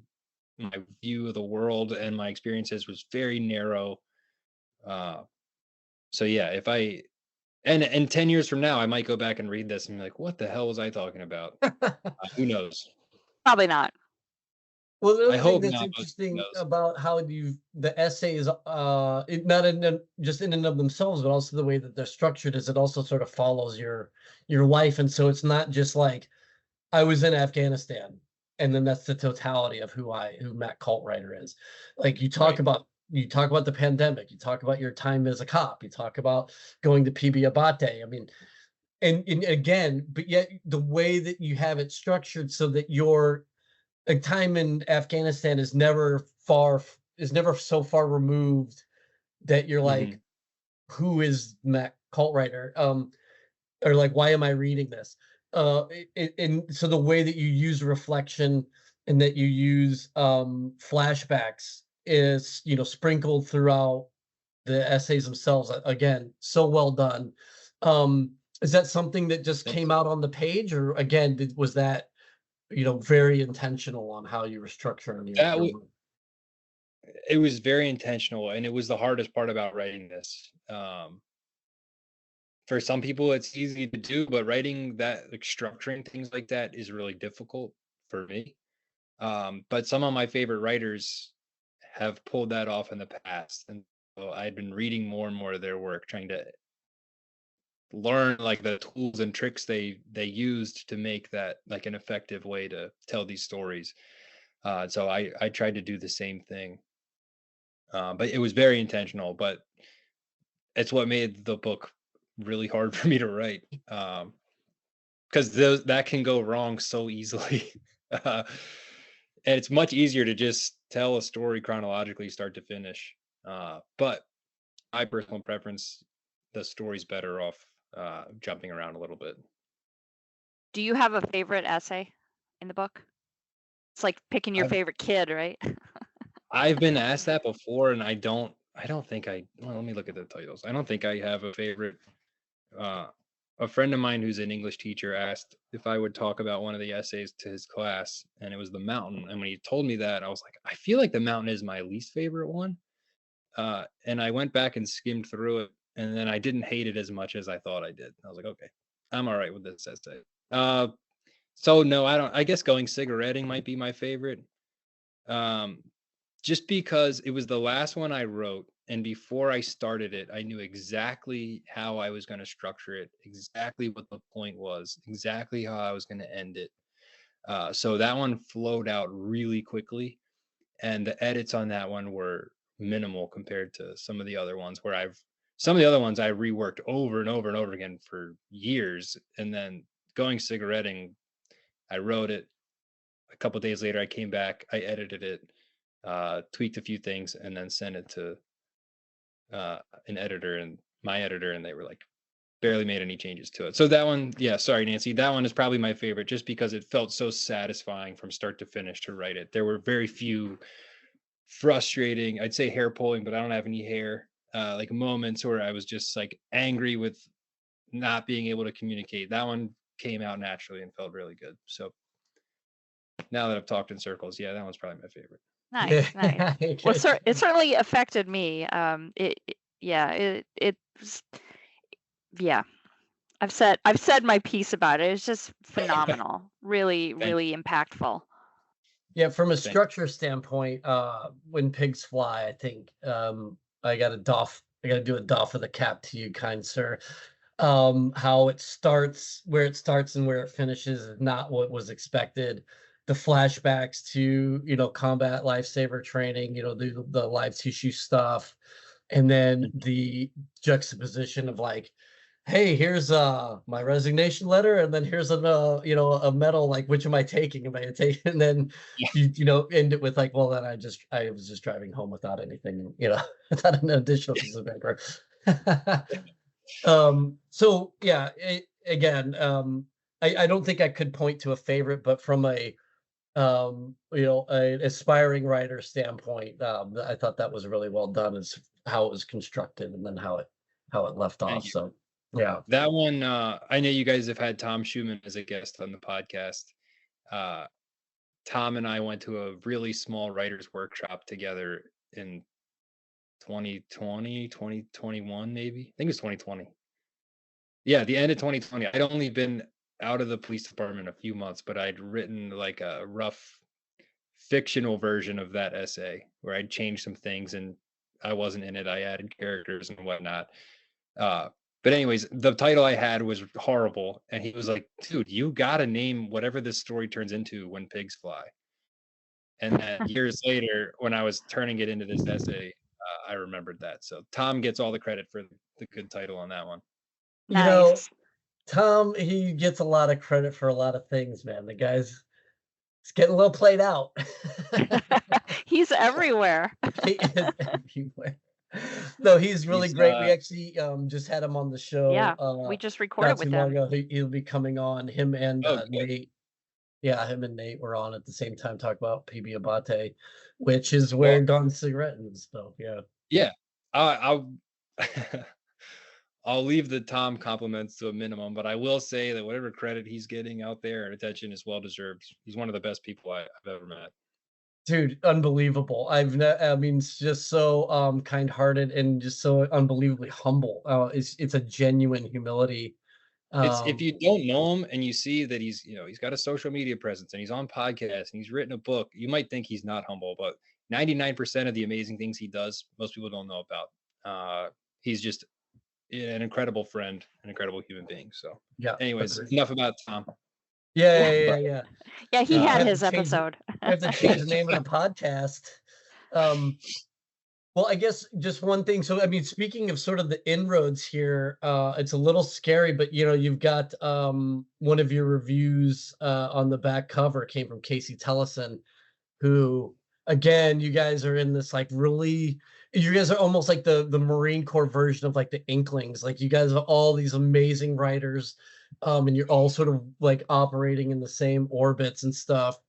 view of the world and my experiences was very narrow. Uh, so yeah, if I and 10 years from now, I might go back and read this and be like, "What the hell was I talking about?" Who knows? Probably not. Well, the I other thing hope that's not, but who interesting knows? about how the essays, not just in and of themselves, but also the way that they're structured, is it also sort of follows your life, and so it's not just like I was in Afghanistan, and then that's the totality of who Matt Caltrider is. Like Right. you talk about the pandemic, you talk about your time as a cop, you talk about going to PB Abate. I mean, and again, but yet the way that you have it structured so that your time in Afghanistan is never so far removed that you're like, Hmm. who is Matt Caltrider? Or like, why am I reading this? And so the way that you use reflection and that you use flashbacks is, sprinkled throughout the essays themselves. Again, so well done. Is that something that just Thanks. came out on the page, or again, was that, very intentional on how you were structuring That your w work? It was very intentional, and it was the hardest part about writing this. For some people, it's easy to do, but writing that, like structuring things like that, is really difficult for me. But some of my favorite writers have pulled that off in the past, and so I'd been reading more and more of their work, trying to learn like the tools and tricks they used to make that like an effective way to tell these stories. So I tried to do the same thing, but it was very intentional. But it's what made the book really hard for me to write, because that can go wrong so easily. uh, and it's much easier to just tell a story chronologically, start to finish. But my personal preference, the story's better off jumping around a little bit. Do you have a favorite essay in the book? It's like picking your I've favorite kid, right? I've been asked that before, and I don't think well, let me look at the titles. I don't think I have a favorite. Uh, a friend of mine who's an English teacher asked if I would talk about one of the essays to his class, and it was The Mountain. And when he told me that, I was like, I feel like The Mountain is my least favorite one. And I went back and skimmed through it, and then I didn't hate it as much as I thought I did. I was like, okay, I'm all right with this essay. So no, I don't. I guess Going Cigaretting might be my favorite. Um, just because it was the last one I wrote, and before I started it, I knew exactly how I was going to structure it, exactly what the point was, exactly how I was going to end it. So that one flowed out really quickly, and the edits on that one were minimal compared to some of the other ones some of the other ones I reworked over and over and over again for years. And then Going Cigaretting, I wrote it. A couple of days later, I came back, I edited it, tweaked a few things, and then sent it to an editor and my editor, and they were like, barely made any changes to it. So that one, yeah, sorry, Nancy, that one is probably my favorite, just because it felt so satisfying from start to finish to write it. There were very few frustrating, I'd say hair pulling, but I don't have any hair, like moments where I was just like angry with not being able to communicate. That one came out naturally and felt really good. So now that I've talked in circles, yeah, that one's probably my favorite. Nice, nice. Well, it certainly affected me. Yeah. I've said my piece about it. It's just phenomenal. Really, Thank you. really impactful. Yeah, from a Thank you. structure standpoint, When Pigs Fly, I think I got to do a doff of the cap to you, kind sir. How it starts, where it starts and where it finishes is not what was expected. The flashbacks to, combat lifesaver training, the live tissue stuff, and then the juxtaposition of like, hey, here's my resignation letter, and then here's a medal, like, which am I taking? Am I taking? And then Yeah. end it with like, well, then I was just driving home without anything, without an additional piece of paper. So yeah, again, I don't think I could point to a favorite, but from an aspiring writer standpoint, I thought that was really well done, as how it was constructed and then how it left Thank off. you. So yeah. That one, I know you guys have had Tom Schumann as a guest on the podcast. Tom and I went to a really small writers workshop together in 2020, 2021, maybe. I think it was 2020. Yeah, the end of 2020. I'd only been out of the police department a few months, but I'd written like a rough fictional version of that essay where I'd changed some things, and I wasn't in it. I added characters and whatnot. But anyways, the title I had was horrible, and he was like, "Dude, you gotta name whatever this story turns into When Pigs Fly." And then years later, when I was turning it into this essay, I remembered that. So Tom gets all the credit for the good title on that one. Nice. Tom, he gets a lot of credit for a lot of things, man. The guy's getting a little played out. He's everywhere. He is everywhere. No, he's really great. We actually just had him on the show. Yeah, we just recorded not with too long him. ago. He'll be coming on. Him and good. Nate. Yeah, him and Nate were on at the same time talking about PB Abate, which is where Gone Cigarette and stuff. Yeah. Yeah. I'll I'll leave the Tom compliments to a minimum, but I will say that whatever credit he's getting out there and attention is well deserved. He's one of the best people I've ever met. Dude, unbelievable. I mean, it's just so kind-hearted and just so unbelievably humble. It's a genuine humility. It's if you don't know him and you see that he's got a social media presence and he's on podcasts and he's written a book, you might think he's not humble, but 99% of the amazing things he does, most people don't know about. He's just an incredible friend, an incredible human being. So, Yeah. anyways, Agreed. enough about Tom. Yeah. Yeah, he Uh, had have his to change episode. We have to change the name of the podcast. Well, I guess just one thing. So, I mean, speaking of sort of the inroads here, it's a little scary, but you've got one of your reviews on the back cover came from Casey Tellison, who, again, you guys are in this like really, you guys are almost like the Marine Corps version of like the Inklings. Like you guys are all these amazing writers, and you're all sort of like operating in the same orbits and stuff.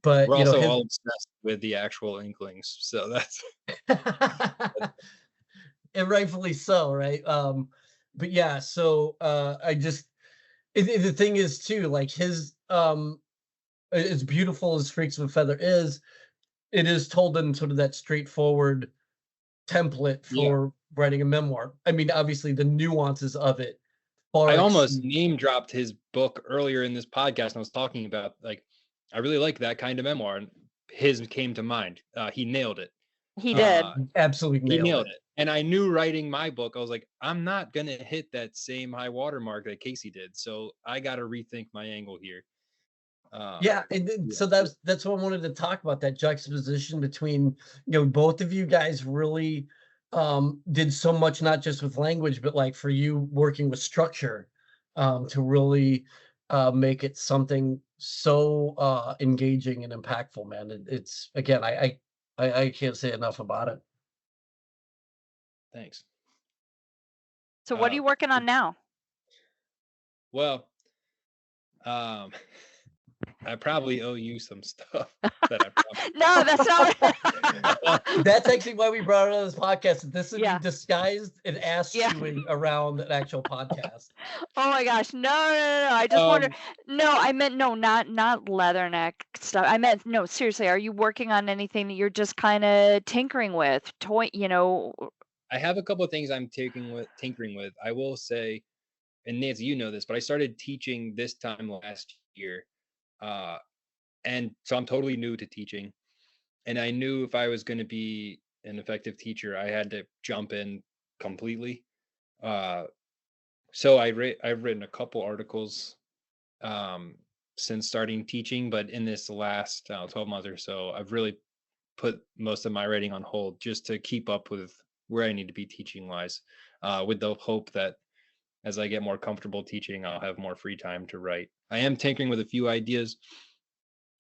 But we're also his all obsessed with the actual Inklings, so that's and rightfully so, right? But yeah, so I just the thing is too, like his as beautiful as Freaks of a Feather is, it is told in sort of that straightforward template yeah. for writing a memoir. I mean, obviously the nuances of it far I almost exceed. name dropped his book earlier in this podcast, and I was talking about like I really like that kind of memoir, and his came to mind. He nailed it. He did. Uh, Absolutely he nailed nailed it. it. And I knew writing my book, I was like, I'm not gonna hit that same high watermark that Casey did, so I got to rethink my angle here. Yeah, and then, Yeah. so that's what I wanted to talk about, that juxtaposition between, both of you guys really did so much, not just with language, but like for you working with structure, to really make it something so engaging and impactful, man. It's again, I can't say enough about it. Thanks. So what are you working on now? Well, um, I probably owe you some stuff that I probably. No, that's not. That's actually why we brought it on this podcast. This would Yeah. be disguised and ass Yeah. chewing around an actual podcast. Oh my gosh, no. I just wonder. Um, No, I meant no, not leatherneck stuff. I meant no. Seriously, are you working on anything that you're just kind of tinkering with? I have a couple of things I'm tinkering with. I will say, and Nancy, you know this, but I started teaching this time last year, uh, and so I'm totally new to teaching. And I knew if I was going to be an effective teacher, I had to jump in completely. Uh, so I've written a couple articles um, since starting teaching, but in this last 12 months or so, I've really put most of my writing on hold just to keep up with where I need to be teaching wise, with the hope that as I get more comfortable teaching, I'll have more free time to write. I am tinkering with a few ideas.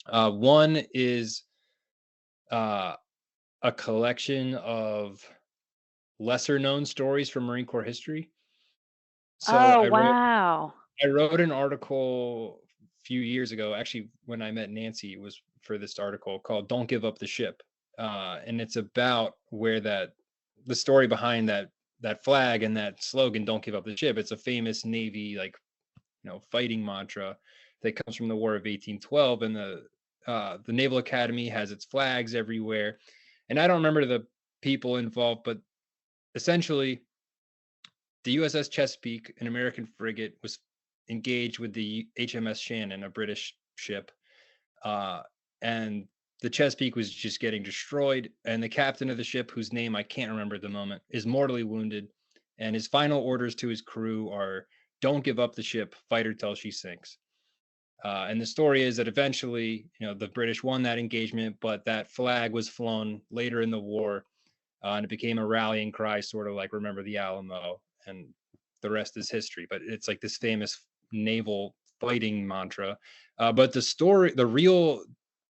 One is uh, a collection of lesser known stories from Marine Corps history. So Oh wow. I wrote an article a few years ago, actually when I met Nancy, it was for this article called "Don't Give Up the Ship," and it's about where the story behind that flag and that slogan "Don't give up the ship." It's a famous Navy fighting mantra that comes from the War of 1812, and the Naval Academy has its flags everywhere. And I don't remember the people involved, but essentially, the USS Chesapeake, an American frigate, was engaged with the HMS Shannon, a British ship, and the Chesapeake was just getting destroyed. And the captain of the ship, whose name I can't remember at the moment, is mortally wounded. And his final orders to his crew are, "Don't give up the ship, fight her till she sinks." And the story is that eventually, the British won that engagement, but that flag was flown later in the war, and it became a rallying cry, sort of like "Remember the Alamo," and the rest is history. But it's like this famous naval fighting mantra. But the real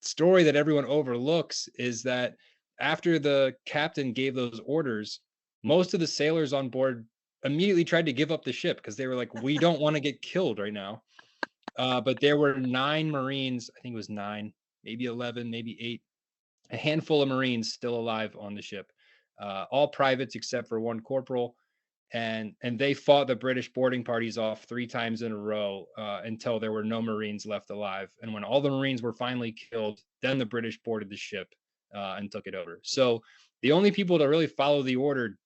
story that everyone overlooks is that after the captain gave those orders, most of the sailors on board immediately tried to give up the ship because they were like, "We don't want to get killed right now." But there were 9 Marines, I think it was 9, maybe 11, maybe 8, a handful of Marines still alive on the ship, all privates except for one corporal, and they fought the British boarding parties off 3 times in a row until there were no Marines left alive. And when all the Marines were finally killed, then the British boarded the ship and took it over. So the only people to really follow the order,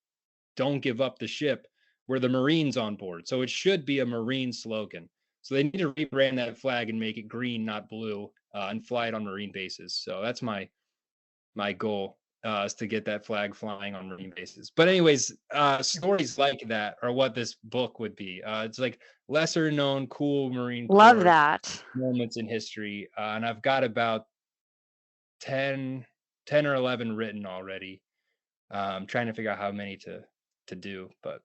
"Don't give up the ship," were the Marines on board. So it should be a Marine slogan. So they need to rebrand that flag and make it green, not blue, and fly it on Marine bases. So that's my my goal is to get that flag flying on Marine bases. But anyways, stories like that are what this book would be. It's like lesser known, cool Marine Love Corps that. moments in history, and I've got about 10 or 11 written already. I'm trying to figure out how many to do, but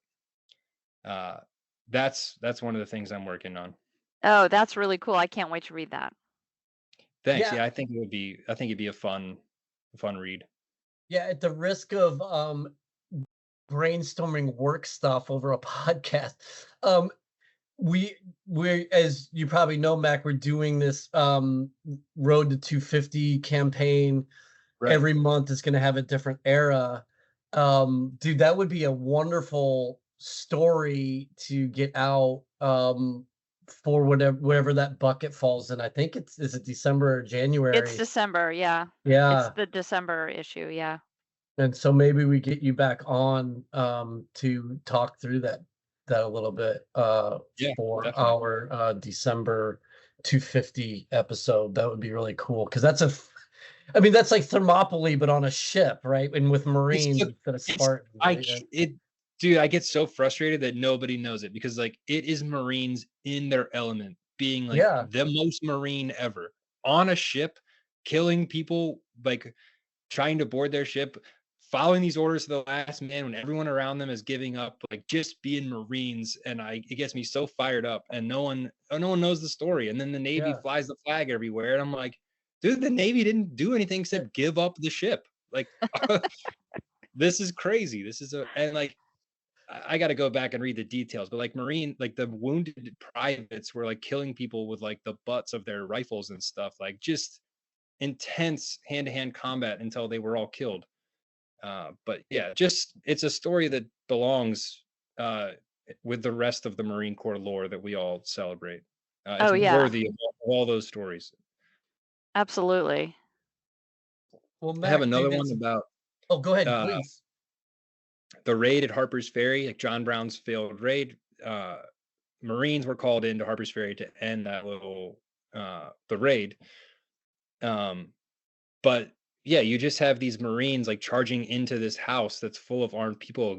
uh, that's one of the things I'm working on. Oh, that's really cool. I can't wait to read that. Thanks. Yeah. Yeah, I think it'd be a fun read. Yeah, at the risk of brainstorming work stuff over a podcast, um, we as you probably know, Mac, we're doing this Road to 250 campaign. Right. Every month is going to have a different era. Dude, that would be a wonderful story to get out for whatever that bucket falls in. I think is it December or January? It's December, yeah. It's Yeah. the December issue, yeah. And so maybe we get you back on to talk through that a little bit Yeah, for definitely. our December 250 episode. That would be really cool because I mean that's like Thermopylae but on a ship, right? And with Marines instead of Spartans. Dude, I get so frustrated that nobody knows it because like it is Marines in their element, being like Yeah. the most Marine ever on a ship, killing people, like trying to board their ship, following these orders to the last man when everyone around them is giving up, like just being Marines. And it gets me so fired up, and no one knows the story. And then the Navy Yeah. flies the flag everywhere, and I'm like, dude, the Navy didn't do anything except give up the ship. Like, this is crazy. This is and like, I got to go back and read the details, but like like the wounded privates were like killing people with like the butts of their rifles and stuff, like just intense hand-to-hand combat until they were all killed. But yeah, just it's a story that belongs with the rest of the Marine Corps lore that we all celebrate. It's Oh, yeah. worthy of all those stories. Absolutely. Well, I have Mac, another dude, one about oh, go ahead, uh, please. the raid at Harper's Ferry, like John Brown's failed raid. Marines were called into Harper's Ferry to end that little the raid. But yeah, you just have these Marines like charging into this house that's full of armed people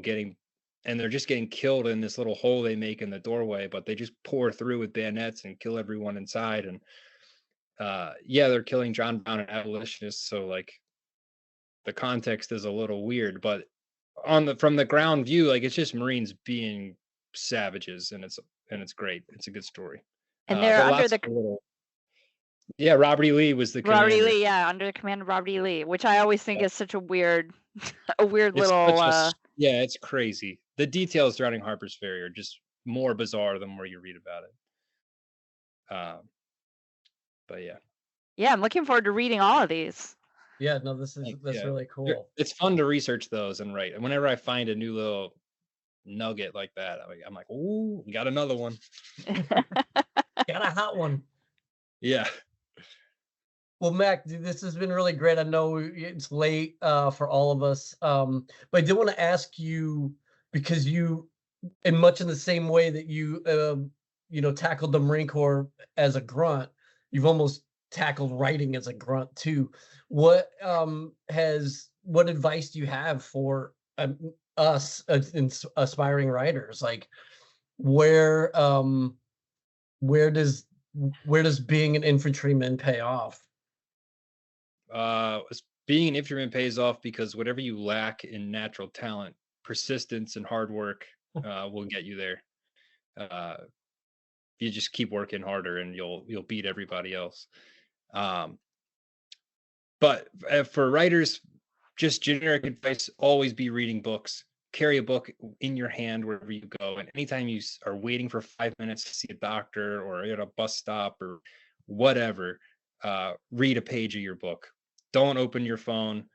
and they're just getting killed in this little hole they make in the doorway, but they just pour through with bayonets and kill everyone inside. And yeah, they're killing John Brown and abolitionists, so like the context is a little weird, but from the ground view, like it's just Marines being savages, and it's great. It's a good story. And they're But under lots the of little. Yeah, Robert E. Lee was the Robert E. commander. Lee, yeah, under the command of Robert E. Lee, which I always think is such a weird It's little yeah, it's crazy. The details surrounding Harper's Ferry are just more bizarre the more you read about it. But yeah. Yeah, I'm looking forward to reading all of these. Yeah, no, that's Yeah. really cool. It's fun to research those and write. And whenever I find a new little nugget like that, I'm like, ooh, we got another one. Got a hot one. Yeah. Well, Mac, dude, this has been really great. I know it's late for all of us, but I did want to ask you because you, in much in the same way that you tackled the Marine Corps as a grunt, you've almost tackled writing as a grunt too. What advice do you have for us aspiring writers? Like, where where does being an infantryman pay off? Being an infantryman pays off because whatever you lack in natural talent, persistence and hard work will get you there. You just keep working harder and you'll beat everybody else. But for writers, just generic advice: always be reading books. Carry a book in your hand wherever you go, and anytime you are waiting for 5 minutes to see a doctor or at a bus stop or whatever, read a page of your book. Don't open your phone.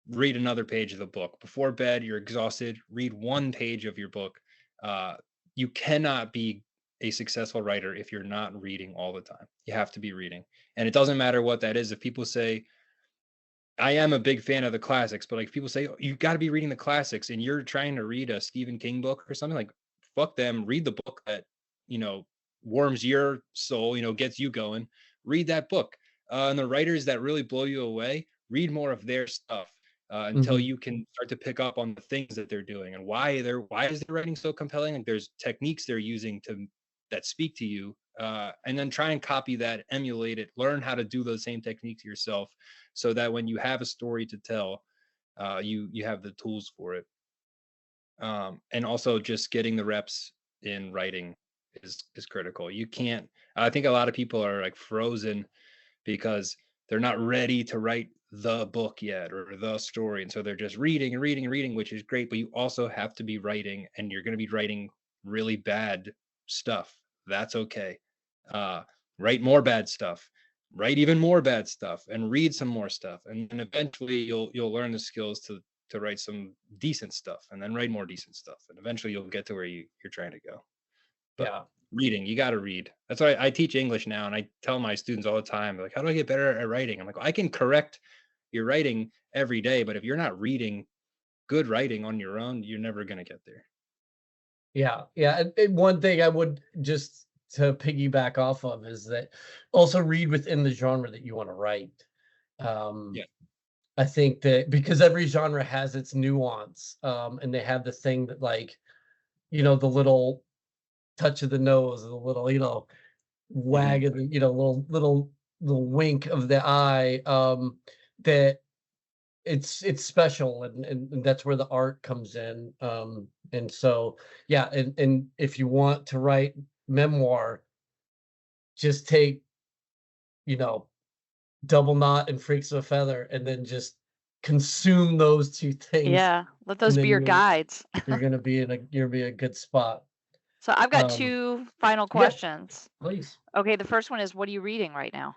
Read another page of the book. Before bed, you're exhausted, read one page of your book. You cannot be a successful writer if you're not reading all the time. You have to be reading, and it doesn't matter what that is. If people say, I am a big fan of the classics, but like people say, oh, you got to be reading the classics, and you're trying to read a Stephen King book or something, like, fuck them. Read the book that, warms your soul, gets you going. Read that book. And the writers that really blow you away, read more of their stuff until Mhm. you can start to pick up on the things that they're doing and why is their writing so compelling. Like there's techniques they're using to that speak to you, and then try and copy that, emulate it, learn how to do those same techniques yourself, so that when you have a story to tell, you have the tools for it. And also just getting the reps in writing is critical. You can't. I think a lot of people are like frozen because they're not ready to write the book yet or the story, and so they're just reading and reading and reading, which is great. But you also have to be writing, and you're going to be writing really bad stuff. That's okay. Uh, Write more bad stuff. Write even more bad stuff, and read some more stuff, and then eventually you'll learn the skills to write some decent stuff, and then write more decent stuff, and eventually you'll get to where you're trying to go. But Yeah. reading, you got to read. That's why I teach English now, and I tell my students all the time, like, how do I get better at writing? I'm like, well, I can correct your writing every day, but if you're not reading good writing on your own, you're never going to get there. Yeah, yeah, and one thing I would just to piggyback off of is that also read within the genre that you wanna write. Um, Yeah. I think that because every genre has its nuance, and they have the thing that, like, the little touch of the nose, the little, Hmm. wag of the, little wink of the eye, that it's special, and that's where the art comes in, and so, yeah, and if you want to write memoir, just take, you know, Double Knot and Freaks of a Feather, and then just consume those 2 things, Yeah, let and those be then your guides. you'll be a good spot. So I've got Um, 2 final yeah, questions. please. Okay, the first one is, what are you reading right now?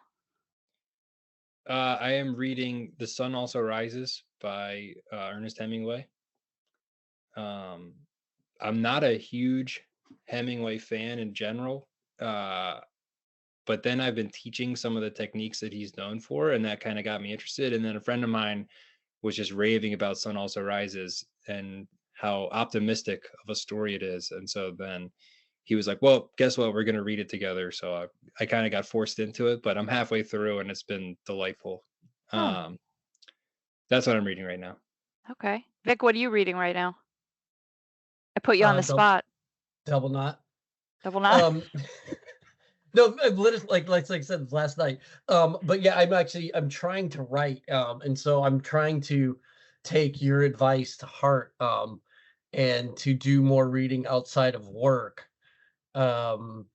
I am reading The Sun Also Rises by Ernest Hemingway. Um, I'm not a huge Hemingway fan in general, uh, but then I've been teaching some of the techniques that he's known for, and that kind of got me interested. And then a friend of mine was just raving about Sun Also Rises and how optimistic of a story it is. And so then he was like, "Well, guess what? We're going to read it together." So I kind of got forced into it, but I'm halfway through, and it's been delightful. Oh, Um, that's what I'm reading right now. okay. Vic, what are you reading right now? I put you on Uh, the Dou spot. Double Knot. Double knot? Um, no, I've literally, like I said last night, but yeah, I'm trying to write, and so I'm trying to take your advice to heart, and to do more reading outside of work. Um,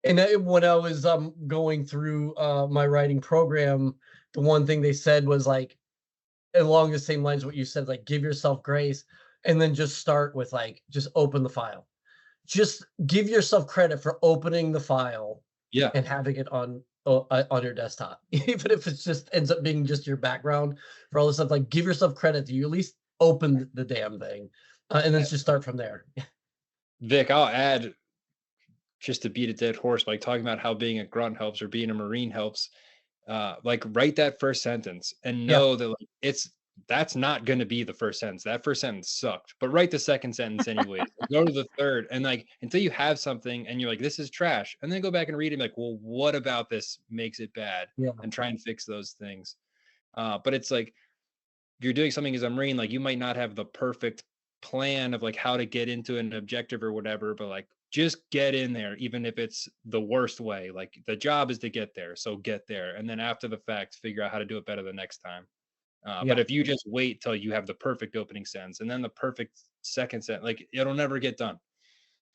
and when I was going through my writing program, the one thing they said was like along the same lines what you said, like give yourself grace, and then just start with like just open the file. Just give yourself credit for opening the file Yeah. and having it on your desktop, even if it's just ends up being just your background for all this stuff. Like give yourself credit that you at least open the damn thing, and then just start from there. Vic, I'll add, just to beat a dead horse, like talking about how being a grunt helps or being a Marine helps. Like write that first sentence and Yeah, know that like that's not going to be the first sentence. That first sentence sucked, but write the second sentence anyways. Go to the third, and like until you have something and you're like, this is trash, and then go back and read it. And be like, well, what about this makes it bad? yeah, And try and fix those things. But it's like if you're doing something as a Marine, like you might not have the perfect plan of like how to get into an objective or whatever, but like just get in there, even if it's the worst way. Like the job is to get there, so get there, and then after the fact, figure out how to do it better the next time. But yeah. if you just wait till you have the perfect opening sentence and then the perfect second sentence, like it'll never get done.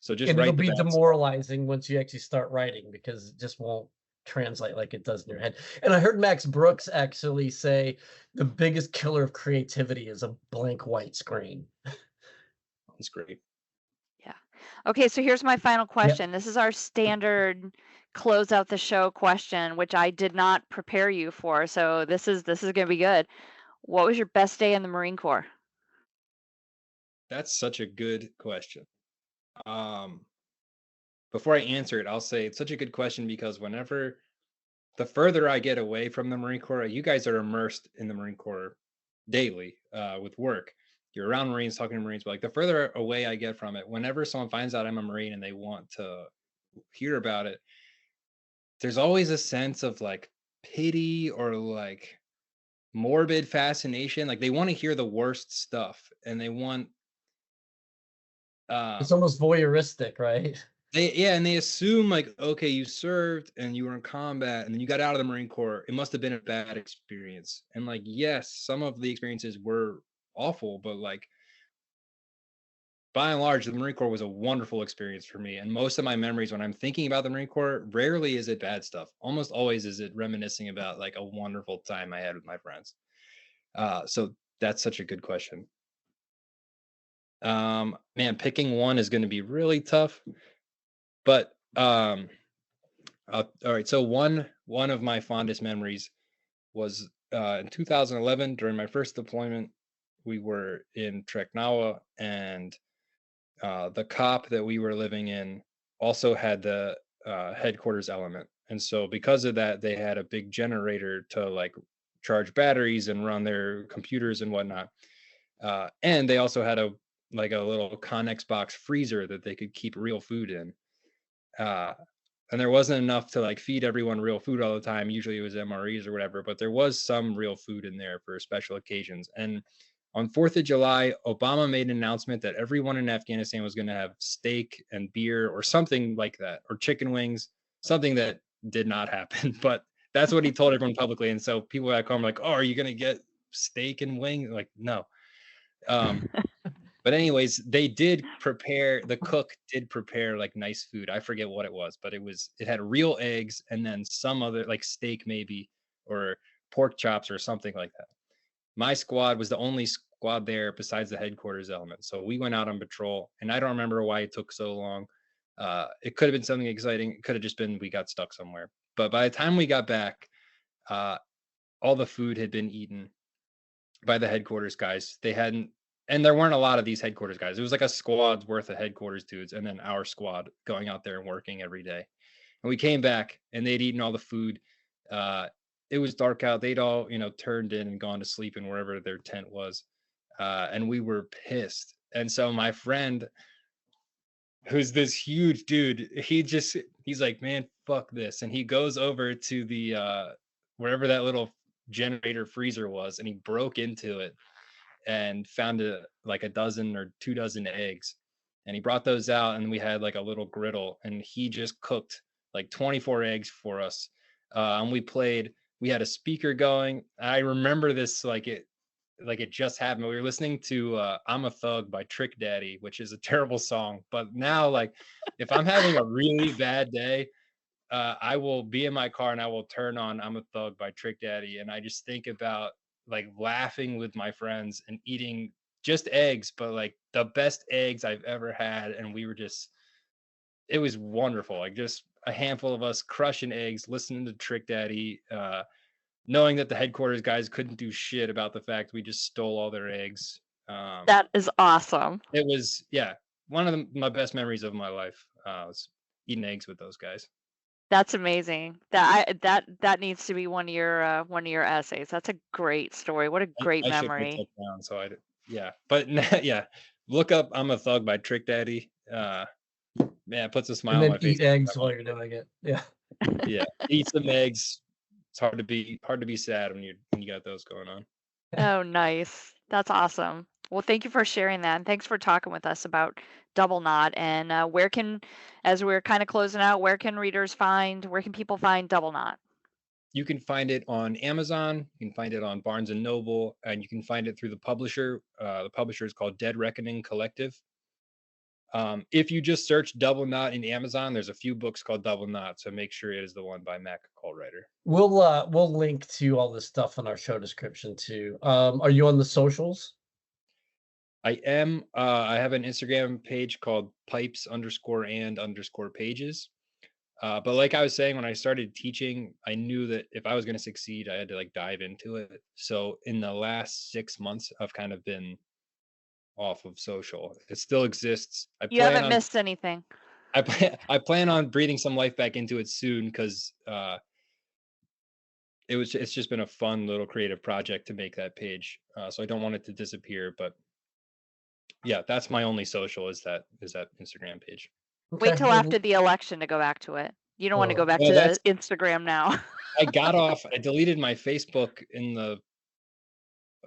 So just And it'll write the be bad stuff. demoralizing once you actually start writing because it just won't translate like it does in your head. And I heard Max Brooks actually say the biggest killer of creativity is a blank white screen. It's great. Yeah. Okay, so here's my final Yep. question. This is our standard close out the show question, which I did not prepare you for. So this is going to be good. What was your best day in the Marine Corps? That's such a good question. Um, Before I answer it, I'll say it's such a good question because whenever the further I get away from the Marine Corps, you guys are immersed in the Marine Corps daily with work. You're around Marines, talking to Marines, but like the further away I get from it, whenever someone finds out I'm a Marine and they want to hear about it, there's always a sense of like pity or like morbid fascination. Like they want to hear the worst stuff, and they want It's um almost voyeuristic, right? and they assume like, okay, you served and you were in combat and then you got out of the Marine Corps. It must have been a bad experience. And like, yes, some of the experiences were awful, but like by and large, the Marine Corps was a wonderful experience for me. And most of my memories when I'm thinking about the Marine Corps, rarely is it bad stuff. Almost always is it reminiscing about like a wonderful time I had with my friends. So that's such a good question. Man, picking one is going to be really tough, but all right. So one of my fondest memories was in 2011 during my first deployment. We were in Treknawa, and the cop that we were living in also had the headquarters element, and so because of that, they had a big generator to like charge batteries and run their computers and whatnot. And they also had a like a little Connex box freezer that they could keep real food in. Uh, and there wasn't enough to like feed everyone real food all the time. Usually it was MREs or whatever, but there was some real food in there for special occasions. And on 4th of July, Obama made an announcement that everyone in Afghanistan was going to have steak and beer or something like that, or chicken wings, something that did not happen. But that's what he told everyone publicly. And so people back home were like, oh, are you going to get steak and wings? Like, no. Um, but anyways, the cook did prepare like nice food. I forget what it was, but it had real eggs and then some other like steak maybe or pork chops or something like that. My squad was the only squad there besides the headquarters element. So we went out on patrol, and I don't remember why it took so long. It could have been something exciting. It could have just been we got stuck somewhere. But by the time we got back, uh, all the food had been eaten by the headquarters guys. They hadn't, and there weren't a lot of these headquarters guys. It was like a squad's worth of headquarters dudes, and then our squad going out there and working every day. And we came back, and they'd eaten all the food. Uh, it was dark out. They'd all, turned in and gone to sleep in wherever their tent was, and we were pissed. And so my friend, who's this huge dude, he's like, man, fuck this, and he goes over to the wherever that little generator freezer was, and he broke into it and found like a dozen or 2 dozen eggs, and he brought those out, and we had like a little griddle, and he just cooked like 24 eggs for us. And we had a speaker going. I remember this like it just happened. We were listening to I'm a Thug by Trick Daddy, which is a terrible song, but now like if I'm having a really bad day, I will be in my car and I will turn on I'm a Thug by Trick Daddy. And I just think about like laughing with my friends and eating just eggs, but like the best eggs I've ever had. And it was wonderful. Like just a handful of us crushing eggs, listening to Trick Daddy, knowing that the headquarters guys couldn't do shit about the fact we just stole all their eggs. That is awesome. It was, yeah, one of my best memories of my life was eating eggs with those guys. That's amazing. That needs to be one of your essays. That's a great story. What a great I should write memory. that down. So yeah, but yeah, look up "I'm a Thug" by Trick Daddy. Man, it puts a smile And on then my face. eat eggs while you're doing it. Yeah. Yeah, eat some eggs. It's hard to be sad when you got those going on. Oh, nice. That's awesome. Well, thank you for sharing that, and thanks for talking with us about Double Knot. And as we're kind of closing out, where can people find Double Knot? You can find it on Amazon. You can find it on Barnes and Noble, and you can find it through the publisher. The publisher is called Dead Reckoning Collective. If you just search Double Knot in Amazon, there's a few books called Double Knot, so make sure it is the one by Mac Caltrider. We'll link to all this stuff in our show description too. Are you on the socials? I am. I have an Instagram page called pipes_and_pages. But like I was saying, when I started teaching, I knew that if I was going to succeed, I had to like dive into it. So in the last 6 months, I've kind of been off of social. It still exists. You haven't missed anything. I plan on breathing some life back into it soon because it's just been a fun little creative project to make that page. So I don't want it to disappear. But yeah, that's my only social is that Instagram page. Wait till after the election to go back to it. You don't want to go back to Instagram now. I got off. I deleted my Facebook in the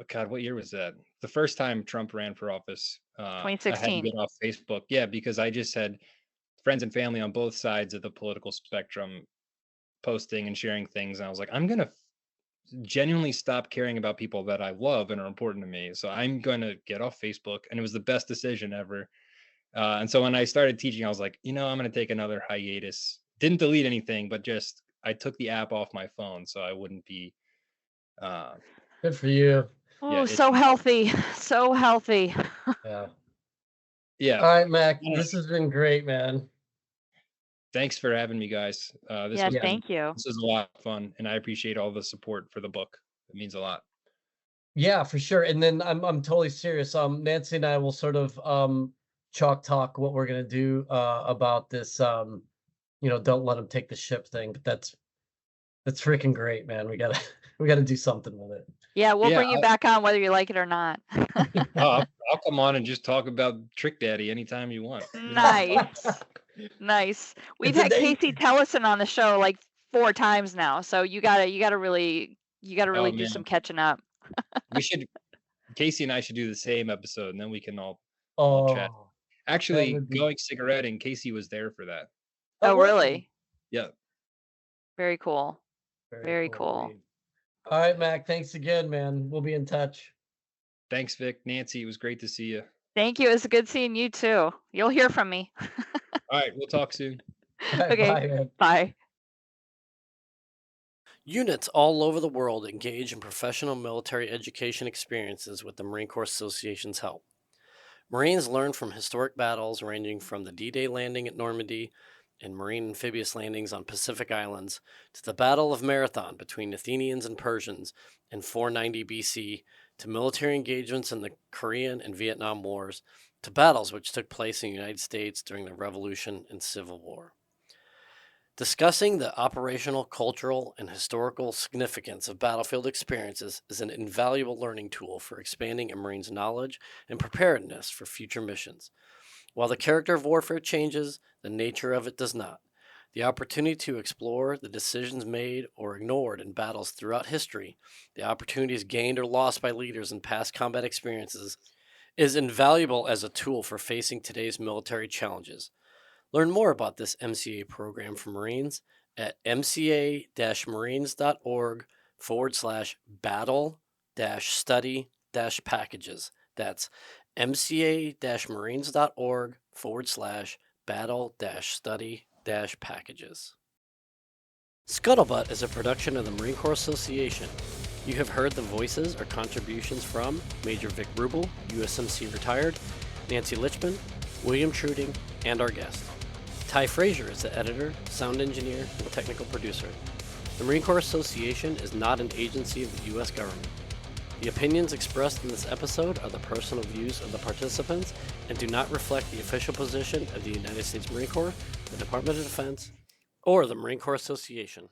God, what year was that? The first time Trump ran for office, I had to 2016. get off Facebook. Yeah, because I just had friends and family on both sides of the political spectrum posting and sharing things. And I was like, I'm going to genuinely stop caring about people that I love and are important to me. So I'm going to get off Facebook. And it was the best decision ever. And so when I started teaching, I was like, I'm going to take another hiatus. Didn't delete anything, but just I took the app off my phone so I wouldn't be, uh, Good for you. Oh, so itching. healthy. So healthy. Yeah. All Yeah. right, Mac. Yeah. This has been great, man. Thanks for having me, guys. This Yeah, was thank you. this is a lot of fun, and I appreciate all the support for the book. It means a lot. Yeah, for sure. And then I'm totally serious. Nancy and I will sort of chalk talk what we're gonna do about this don't let them take the ship thing. But that's freaking great, man. We gotta we gotta do something with it. Yeah, we'll Yeah, bring you back on whether you like it or not. I'll come on and just talk about Trick Daddy anytime you want. Nice. Nice. We've It's a had date. Casey Tellison on the show like 4 times now, so you gotta really Oh do man, some catching up. Casey and I should do the same episode, and then we can all chat. Oh, Actually, would be- going cigaretting, Casey was there for that. Oh, was it? really? Yeah. Very cool. Very cool. indeed. All right, Mac. Thanks again, man. We'll be in touch. Thanks, Vic. Nancy, it was great to see you. Thank you. It's good seeing you too. You'll hear from me. All right, we'll talk soon. All right, Okay. bye, man. Bye. Units all over the world engage in professional military education experiences with the Marine Corps Association's help. Marines learn from historic battles ranging from the D-Day landing at Normandy and Marine amphibious landings on Pacific Islands to the Battle of Marathon between Athenians and Persians in 490 BC to military engagements in the Korean and Vietnam Wars to battles which took place in the United States during the Revolution and Civil War. Discussing the operational, cultural, and historical significance of battlefield experiences is an invaluable learning tool for expanding a Marine's knowledge and preparedness for future missions. While the character of warfare changes, the nature of it does not. The opportunity to explore the decisions made or ignored in battles throughout history, the opportunities gained or lost by leaders in past combat experiences, is invaluable as a tool for facing today's military challenges. Learn more about this MCA program for Marines at mca-marines.org/battle-study-packages. That's mca-marines.org/battle-study-packages. Scuttlebutt is a production of the Marine Corps Association. You have heard the voices or contributions from Major Vic Rubel, USMC retired, Nancy Litchman, William Truding, and our guest. Ty Frazier is the editor, sound engineer, and technical producer. The Marine Corps Association is not an agency of the U.S. government. The opinions expressed in this episode are the personal views of the participants and do not reflect the official position of the United States Marine Corps, the Department of Defense, or the Marine Corps Association.